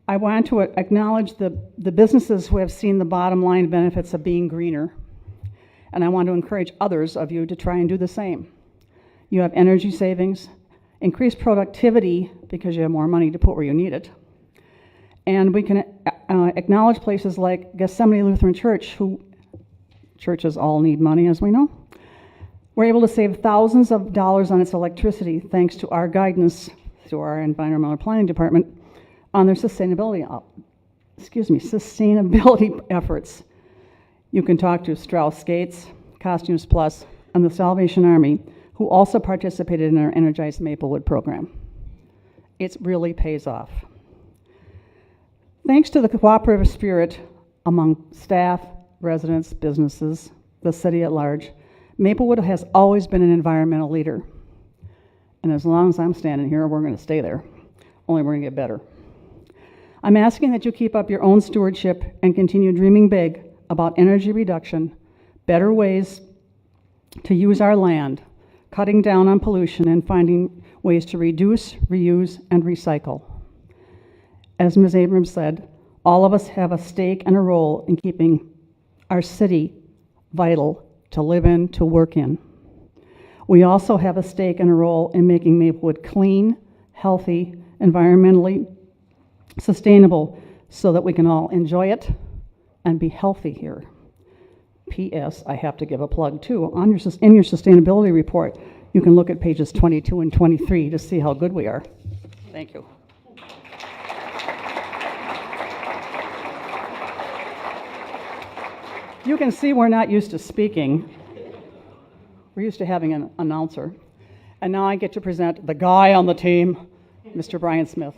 I want to acknowledge the businesses who have seen the bottom line benefits of being greener. And I want to encourage others of you to try and do the same. You have energy savings, increased productivity because you have more money to put where you need it. And we can acknowledge places like Gethsemane Lutheran Church, who churches all need money, as we know. We're able to save thousands of dollars on its electricity thanks to our guidance through our environmental planning department on their sustainability efforts. You can talk to Strauss Skates, Costumes Plus, and the Salvation Army, who also participated in our Energize Maplewood program. It really pays off. Thanks to the cooperative spirit among staff, residents, businesses, the city at large, Maplewood has always been an environmental leader. And as long as I'm standing here, we're going to stay there. Only we're going to get better. I'm asking that you keep up your own stewardship and continue dreaming big about energy reduction, better ways to use our land, cutting down on pollution, and finding ways to reduce, reuse, and recycle. As Ms. Abrams said, all of us have a stake and a role in keeping our city vital to live in, to work in. We also have a stake and a role in making Maplewood clean, healthy, environmentally sustainable, so that we can all enjoy it and be healthy here. P.S. I have to give a plug too. In your sustainability report, you can look at pages 22 and 23 to see how good we are. Thank you. You can see we're not used to speaking. We're used to having an announcer. And now I get to present the guy on the team, Mr. Brian Smith.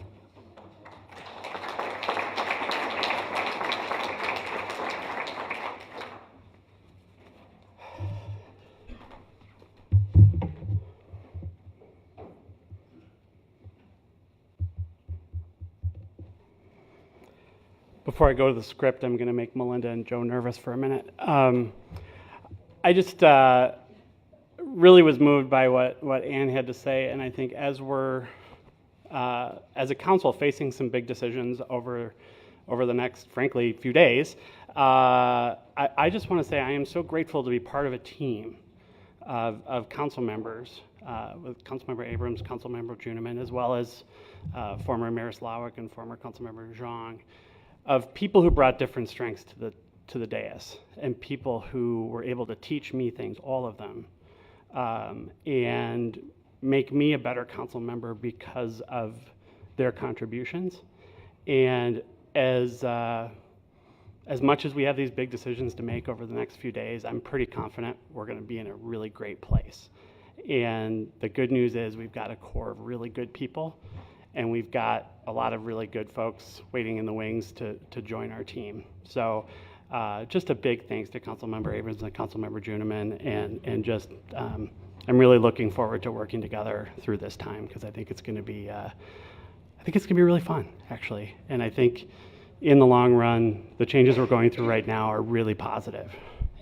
Before I go to the script, I'm going to make Melinda and Joe nervous for a minute. I just really was moved by what Ann had to say, and I think as we're, as a council, facing some big decisions over the next, frankly, few days, I just want to say I am so grateful to be part of a team of council members, with Councilmember Abrams, Councilmember Juniman, as well as former Mayor Slawick and former Councilmember Zhang, of people who brought different strengths to the dais, and people who were able to teach me things, all of them, and make me a better council member because of their contributions. And as much as we have these big decisions to make over the next few days, I'm pretty confident we're going to be in a really great place. And the good news is we've got a core of really good people, and we've got a lot of really good folks waiting in the wings to join our team. So just a big thanks to Councilmember Abrams and Councilmember Juniman, and just I'm really looking forward to working together through this time, because I think it's going to be really fun, actually. And I think in the long run, the changes we're going through right now are really positive.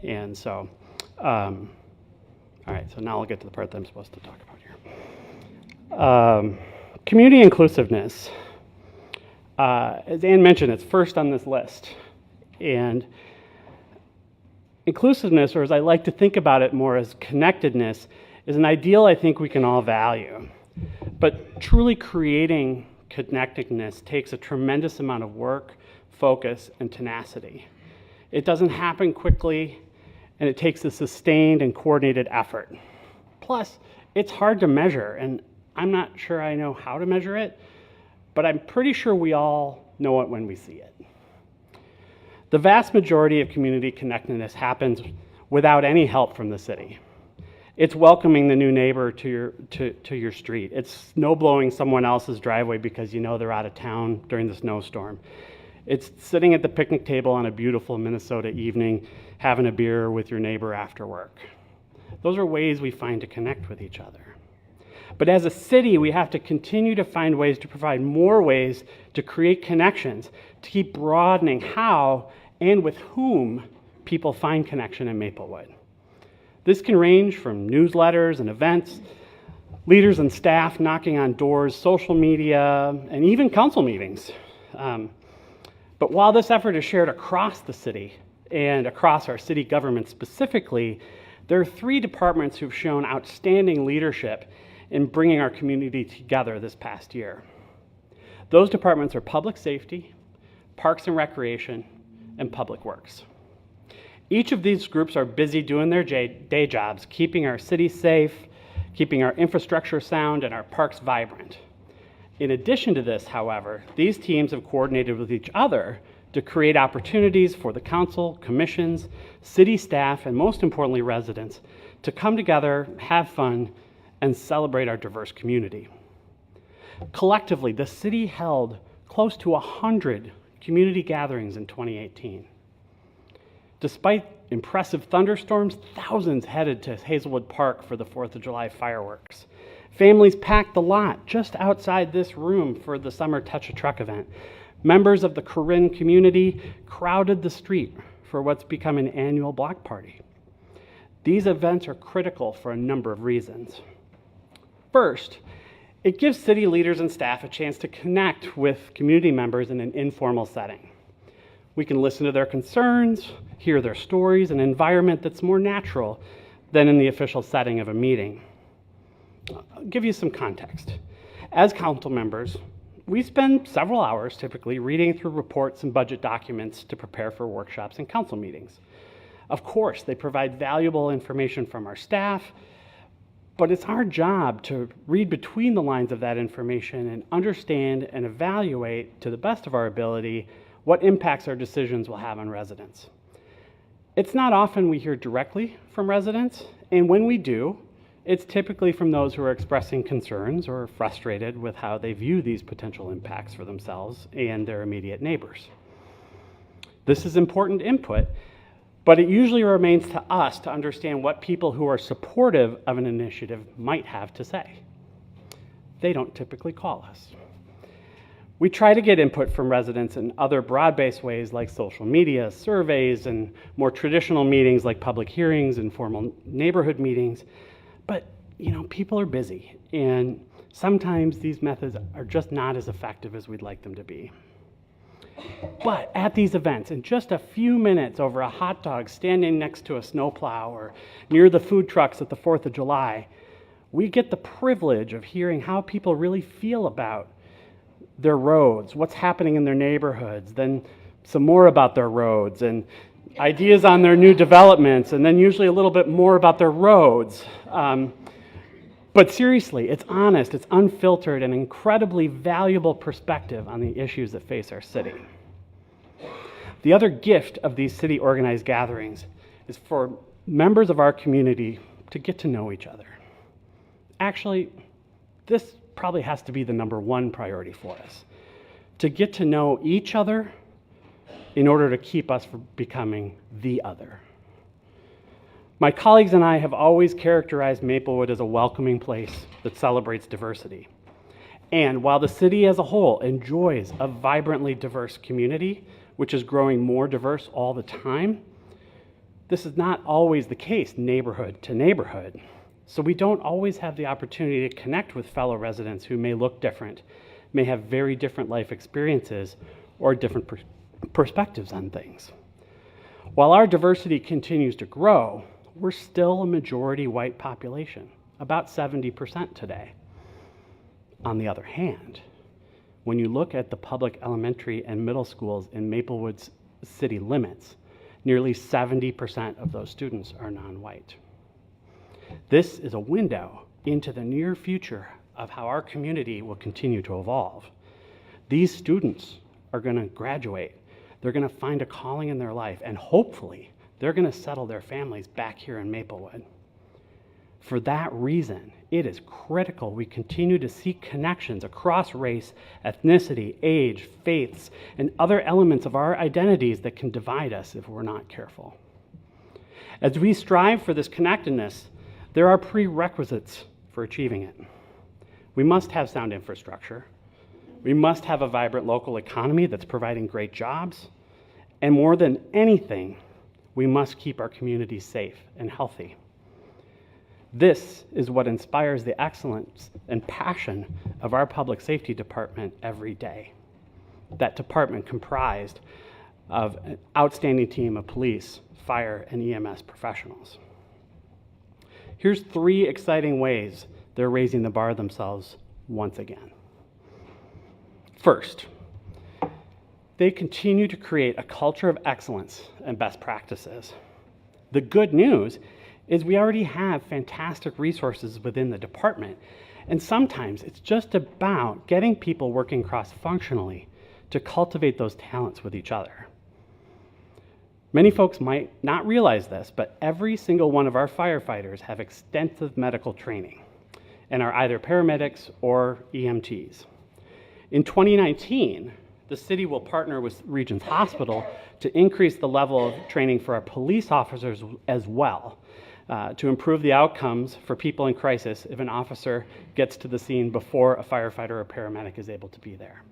And so, all right, so now I'll get to the part that I'm supposed to talk about here. Community inclusiveness. As Ann mentioned, it's first on this list. And inclusiveness, or as I like to think about it more as connectedness, is an ideal I think we can all value. But truly creating connectedness takes a tremendous amount of work, focus, and tenacity. It doesn't happen quickly, and it takes a sustained and coordinated effort. Plus, it's hard to measure, and I'm not sure I know how to measure it, but I'm pretty sure we all know it when we see it. The vast majority of community connectedness happens without any help from the city. It's welcoming the new neighbor to your street. It's snow blowing someone else's driveway because you know they're out of town during the snowstorm. It's sitting at the picnic table on a beautiful Minnesota evening, having a beer with your neighbor after work. Those are ways we find to connect with each other. But as a city, we have to continue to find ways to provide more ways to create connections, to keep broadening how and with whom people find connection in Maplewood. This can range from newsletters and events, leaders and staff knocking on doors, social media, and even council meetings. But while this effort is shared across the city and across our city government specifically, there are 3 departments who've shown outstanding leadership in bringing our community together this past year. Those departments are Public Safety, Parks and Recreation, and Public Works. Each of these groups are busy doing their day jobs, keeping our city safe, keeping our infrastructure sound, and our parks vibrant. In addition to this, however, these teams have coordinated with each other to create opportunities for the council, commissions, city staff, and most importantly, residents to come together, have fun, and celebrate our diverse community. Collectively, the city held close to 100 community gatherings in 2018. Despite impressive thunderstorms, thousands headed to Hazelwood Park for the 4th of July fireworks. Families packed the lot just outside this room for the Summer Touch a Truck event. Members of the Corinne community crowded the street for what's become an annual block party. These events are critical for a number of reasons. First, it gives city leaders and staff a chance to connect with community members in an informal setting. We can listen to their concerns, hear their stories, in an environment that's more natural than in the official setting of a meeting. I'll give you some context. As council members, we spend several hours typically reading through reports and budget documents to prepare for workshops and council meetings. Of course, they provide valuable information from our staff, but it's our job to read between the lines of that information and understand and evaluate, to the best of our ability, what impacts our decisions will have on residents. It's not often we hear directly from residents, and when we do, it's typically from those who are expressing concerns or frustrated with how they view these potential impacts for themselves and their immediate neighbors. This is important input, but it usually remains to us to understand what people who are supportive of an initiative might have to say. They don't typically call us. We try to get input from residents in other broad-based ways like social media, surveys, and more traditional meetings like public hearings and formal neighborhood meetings. But, people are busy, and sometimes these methods are just not as effective as we'd like them to be. But at these events, in just a few minutes over a hot dog standing next to a snowplow or near the food trucks at the 4th of July, we get the privilege of hearing how people really feel about their roads, what's happening in their neighborhoods, then some more about their roads, and ideas on their new developments, and then usually a little bit more about their roads. But seriously, it's honest, it's unfiltered, and incredibly valuable perspective on the issues that face our city. The other gift of these city organized gatherings is for members of our community to get to know each other. Actually, this probably has to be the number one priority for us, to get to know each other in order to keep us from becoming the other. My colleagues and I have always characterized Maplewood as a welcoming place that celebrates diversity. And while the city as a whole enjoys a vibrantly diverse community, which is growing more diverse all the time, this is not always the case neighborhood to neighborhood. So we don't always have the opportunity to connect with fellow residents who may look different, may have very different life experiences, or different perspectives on things. While our diversity continues to grow, we're still a majority white population, about 70% today. On the other hand, when you look at the public elementary and middle schools in Maplewood's city limits, nearly 70% of those students are non-white. This is a window into the near future of how our community will continue to evolve. These students are going to graduate. They're going to find a calling in their life, and hopefully they're going to settle their families back here in Maplewood. For that reason, it is critical we continue to seek connections across race, ethnicity, age, faiths, and other elements of our identities that can divide us if we're not careful. As we strive for this connectedness, there are prerequisites for achieving it. We must have sound infrastructure. We must have a vibrant local economy that's providing great jobs. And more than anything, we must keep our communities safe and healthy. This is what inspires the excellence and passion of our public safety department every day. That department comprised of an outstanding team of police, fire, and EMS professionals. Here's 3 exciting ways they're raising the bar themselves once again. First, they continue to create a culture of excellence and best practices. The good news is we already have fantastic resources within the department, and sometimes it's just about getting people working cross-functionally to cultivate those talents with each other. Many folks might not realize this, but every single one of our firefighters have extensive medical training and are either paramedics or EMTs. In 2019, the city will partner with Regions Hospital to increase the level of training for our police officers as well, to improve the outcomes for people in crisis if an officer gets to the scene before a firefighter or paramedic is able to be there.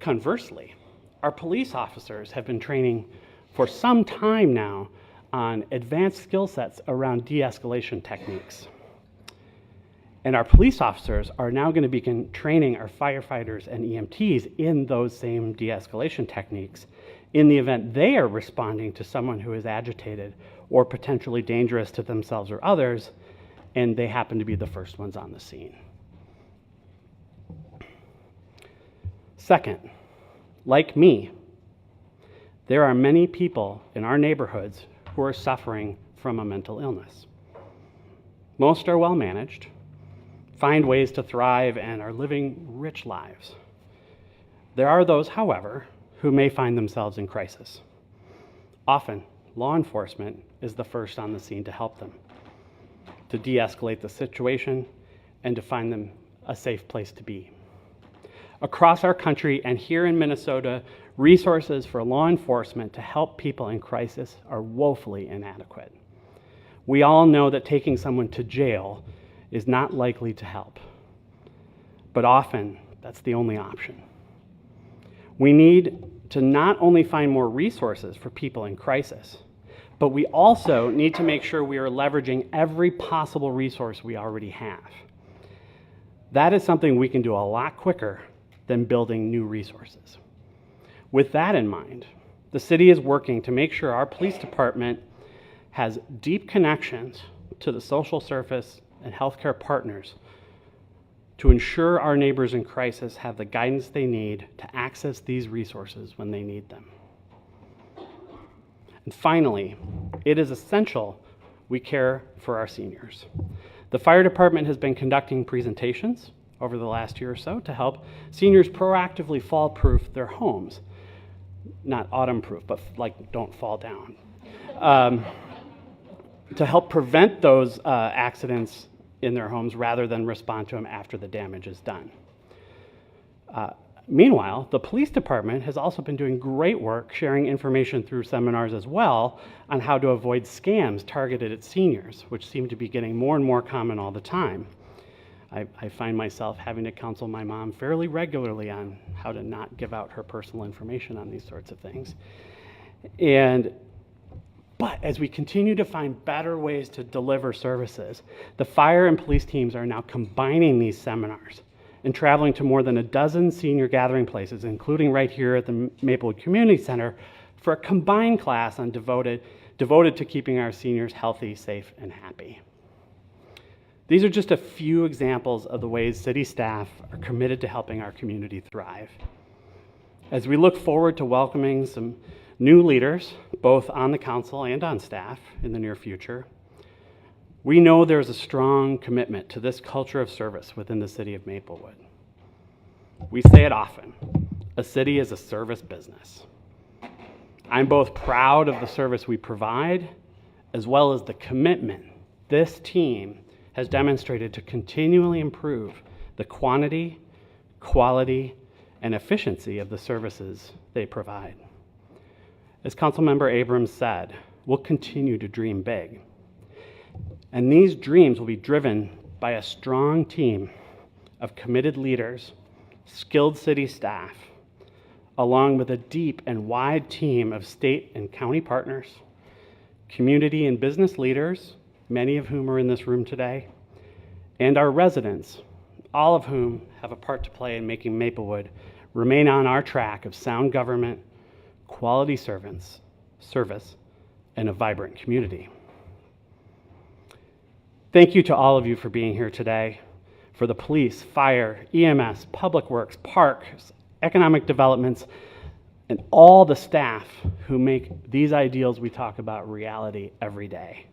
Conversely, our police officers have been training for some time now on advanced skill sets around de-escalation techniques. And our police officers are now going to begin training our firefighters and EMTs in those same de-escalation techniques in the event they are responding to someone who is agitated or potentially dangerous to themselves or others, and they happen to be the first ones on the scene. Second, like me, there are many people in our neighborhoods who are suffering from a mental illness. Most are well managed, find ways to thrive, and are living rich lives. There are those, however, who may find themselves in crisis. Often, law enforcement is the first on the scene to help them, to de-escalate the situation, and to find them a safe place to be. Across our country and here in Minnesota, resources for law enforcement to help people in crisis are woefully inadequate. We all know that taking someone to jail is not likely to help, but often that's the only option. We need to not only find more resources for people in crisis, but we also need to make sure we are leveraging every possible resource we already have. That is something we can do a lot quicker than building new resources. With that in mind, the city is working to make sure our police department has deep connections to the social service and healthcare partners to ensure our neighbors in crisis have the guidance they need to access these resources when they need them. And finally, it is essential we care for our seniors. The fire department has been conducting presentations over the last year or so to help seniors proactively fall-proof their homes. Not autumn-proof, but like don't fall down. To help prevent those accidents in their homes rather than respond to them after the damage is done. Meanwhile, the police department has also been doing great work sharing information through seminars as well on how to avoid scams targeted at seniors, which seem to be getting more and more common all the time. I find myself having to counsel my mom fairly regularly on how to not give out her personal information on these sorts of things. But as we continue to find better ways to deliver services, the fire and police teams are now combining these seminars and traveling to more than a dozen senior gathering places, including right here at the Maplewood Community Center, for a combined class on devoted to keeping our seniors healthy, safe, and happy. These are just a few examples of the ways city staff are committed to helping our community thrive. As we look forward to welcoming some new leaders, both on the council and on staff in the near future, we know there's a strong commitment to this culture of service within the city of Maplewood. We say it often, a city is a service business. I'm both proud of the service we provide, as well as the commitment this team has demonstrated to continually improve the quantity, quality, and efficiency of the services they provide. As Councilmember Abrams said, we'll continue to dream big. And these dreams will be driven by a strong team of committed leaders, skilled city staff, along with a deep and wide team of state and county partners, community and business leaders, many of whom are in this room today, and our residents, all of whom have a part to play in making Maplewood remain on our track of sound government, quality service, and a vibrant community. Thank you to all of you for being here today, for the police, fire, EMS, public works, parks, economic developments, and all the staff who make these ideals we talk about reality every day.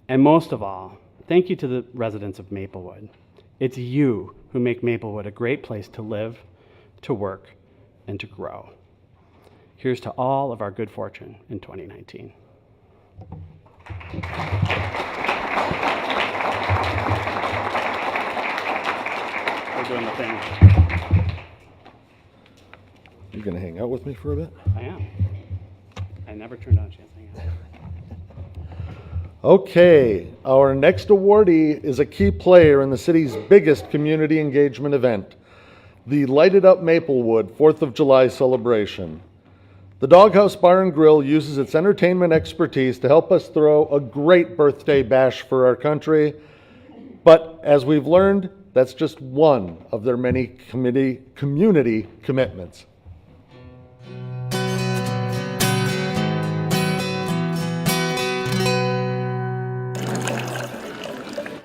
And most of all, thank you to the residents of Maplewood. It's you who make Maplewood a great place to live, to work, and to grow. Here's to all of our good fortune in 2019. We're doing the thing. You gonna hang out with me for a bit? I am. I never turned down a chance to hang out. Okay, our next awardee is a key player in the city's biggest community engagement event, the Lighted Up Maplewood 4th of July celebration. The Doghouse Bar and Grill uses its entertainment expertise to help us throw a great birthday bash for our country. But as we've learned, that's just one of their many community commitments.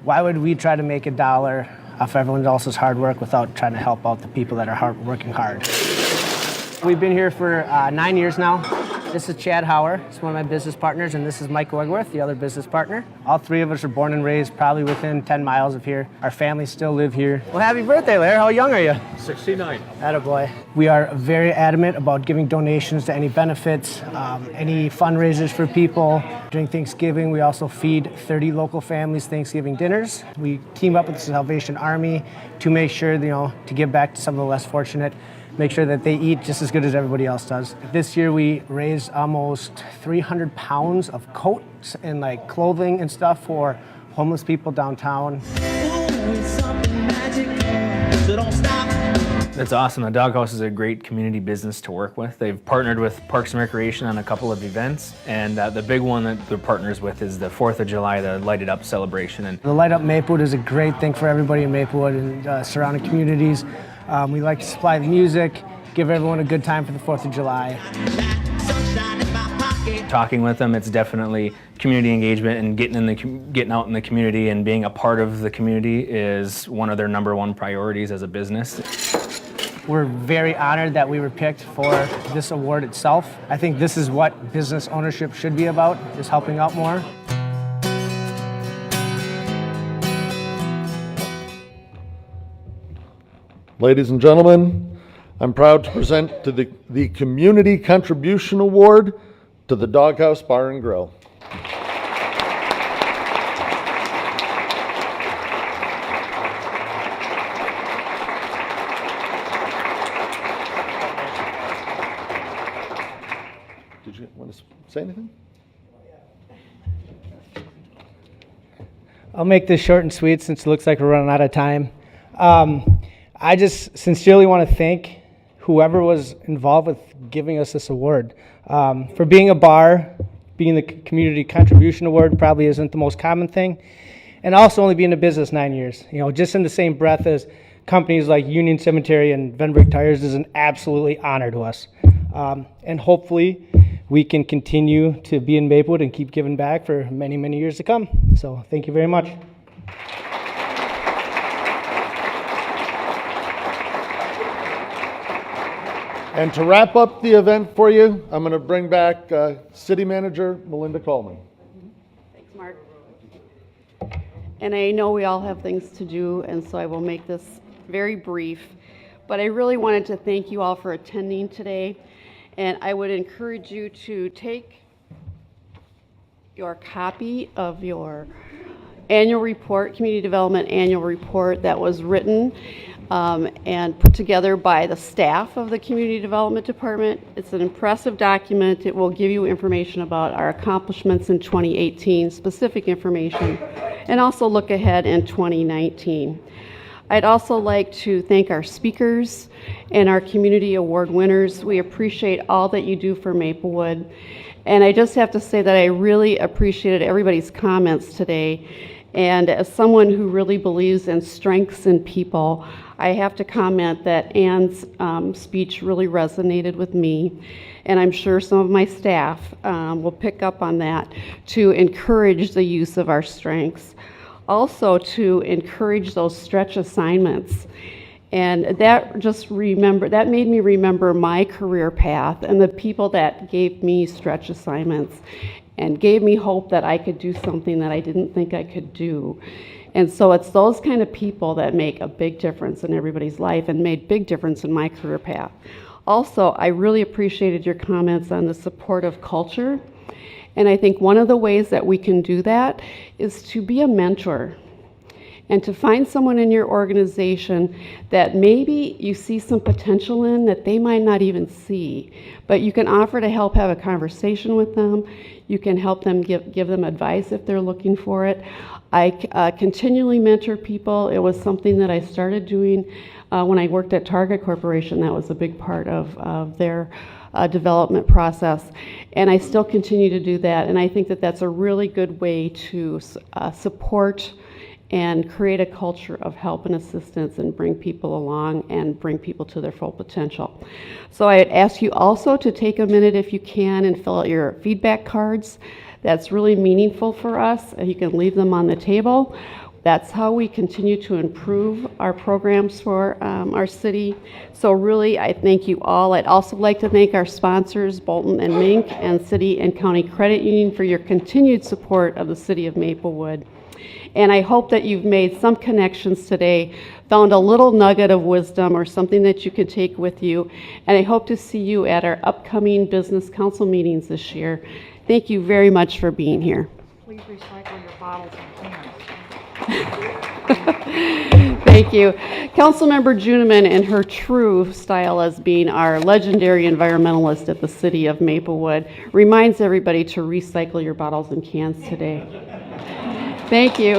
Why would we try to make a dollar off everyone else's hard work without trying to help out the people that are working hard? We've been here for 9 years now. This is Chad Hauer, he's one of my business partners, and this is Mike Wegworth, the other business partner. All three of us are born and raised probably within 10 miles of here. Our families still live here. Well, happy birthday, Larry. How young are you? 69. Attaboy. We are very adamant about giving donations to any benefits, any fundraisers for people. During Thanksgiving, we also feed 30 local families Thanksgiving dinners. We team up with the Salvation Army to make sure, to give back to some of the less fortunate, make sure that they eat just as good as everybody else does. This year we raised almost 300 pounds of coats and clothing and stuff for homeless people downtown. That's awesome. The Doghouse is a great community business to work with. They've partnered with Parks and Recreation on a couple of events, and the big one that they're partners with is the 4th of July, the Lighted Up celebration. And the Light Up Maplewood is a great thing for everybody in Maplewood and surrounding communities. We like to supply the music, give everyone a good time for the 4th of July. Talking with them, it's definitely community engagement, and getting out in the community and being a part of the community is one of their #1 priorities as a business. We're very honored that we were picked for this award itself. I think this is what business ownership should be about, is helping out more. Ladies and gentlemen, I'm proud to present to the Community Contribution Award to the Doghouse Bar and Grill. Did you want to say anything? I'll make this short and sweet since it looks like we're running out of time. I just sincerely want to thank whoever was involved with giving us this award. For being a bar, being the Community Contribution Award probably isn't the most common thing. And also only being in business 9 years. Just in the same breath as companies like Union Cemetery and Venbrick Tires is an absolutely honor to us. And hopefully we can continue to be in Maplewood and keep giving back for many, many years to come. So thank you very much. And to wrap up the event for you, I'm going to bring back City Manager Melinda Coleman. Thanks, Mark. And I know we all have things to do, and so I will make this very brief. But I really wanted to thank you all for attending today. And I would encourage you to take your copy of your annual report, Community Development Annual Report that was written and put together by the staff of the Community Development Department. It's an impressive document. It will give you information about our accomplishments in 2018, specific information, and also look ahead in 2019. I'd also like to thank our speakers and our community award winners. We appreciate all that you do for Maplewood. And I just have to say that I really appreciated everybody's comments today. And as someone who really believes in strengths in people, I have to comment that Ann's speech really resonated with me. And I'm sure some of my staff will pick up on that to encourage the use of our strengths. Also to encourage those stretch assignments. And that made me remember my career path and the people that gave me stretch assignments and gave me hope that I could do something that I didn't think I could do. And so it's those kind of people that make a big difference in everybody's life and made big difference in my career path. Also, I really appreciated your comments on the supportive culture. And I think one of the ways that we can do that is to be a mentor and to find someone in your organization that maybe you see some potential in that they might not even see, but you can offer to help have a conversation with them. You can help them give them advice if they're looking for it. I continually mentor people. It was something that I started doing when I worked at Target Corporation. That was a big part of their development process, and I still continue to do that. And I think that that's a really good way to support and create a culture of help and assistance and bring people along and bring people to their full potential. So I'd ask you also to take a minute if you can and fill out your feedback cards. That's really meaningful for us. You can leave them on the table. That's how we continue to improve our programs for our city. So really, I thank you all. I'd also like to thank our sponsors, Bolton and Mink and City and County Credit Union, for your continued support of the City of Maplewood. And I hope that you've made some connections today, found a little nugget of wisdom or something that you can take with you. And I hope to see you at our upcoming business council meetings this year. Thank you very much for being here. Please recycle your bottles and cans. Thank you. Councilmember Juniman, in her true style as being our legendary environmentalist at the City of Maplewood, reminds everybody to recycle your bottles and cans today. Thank you.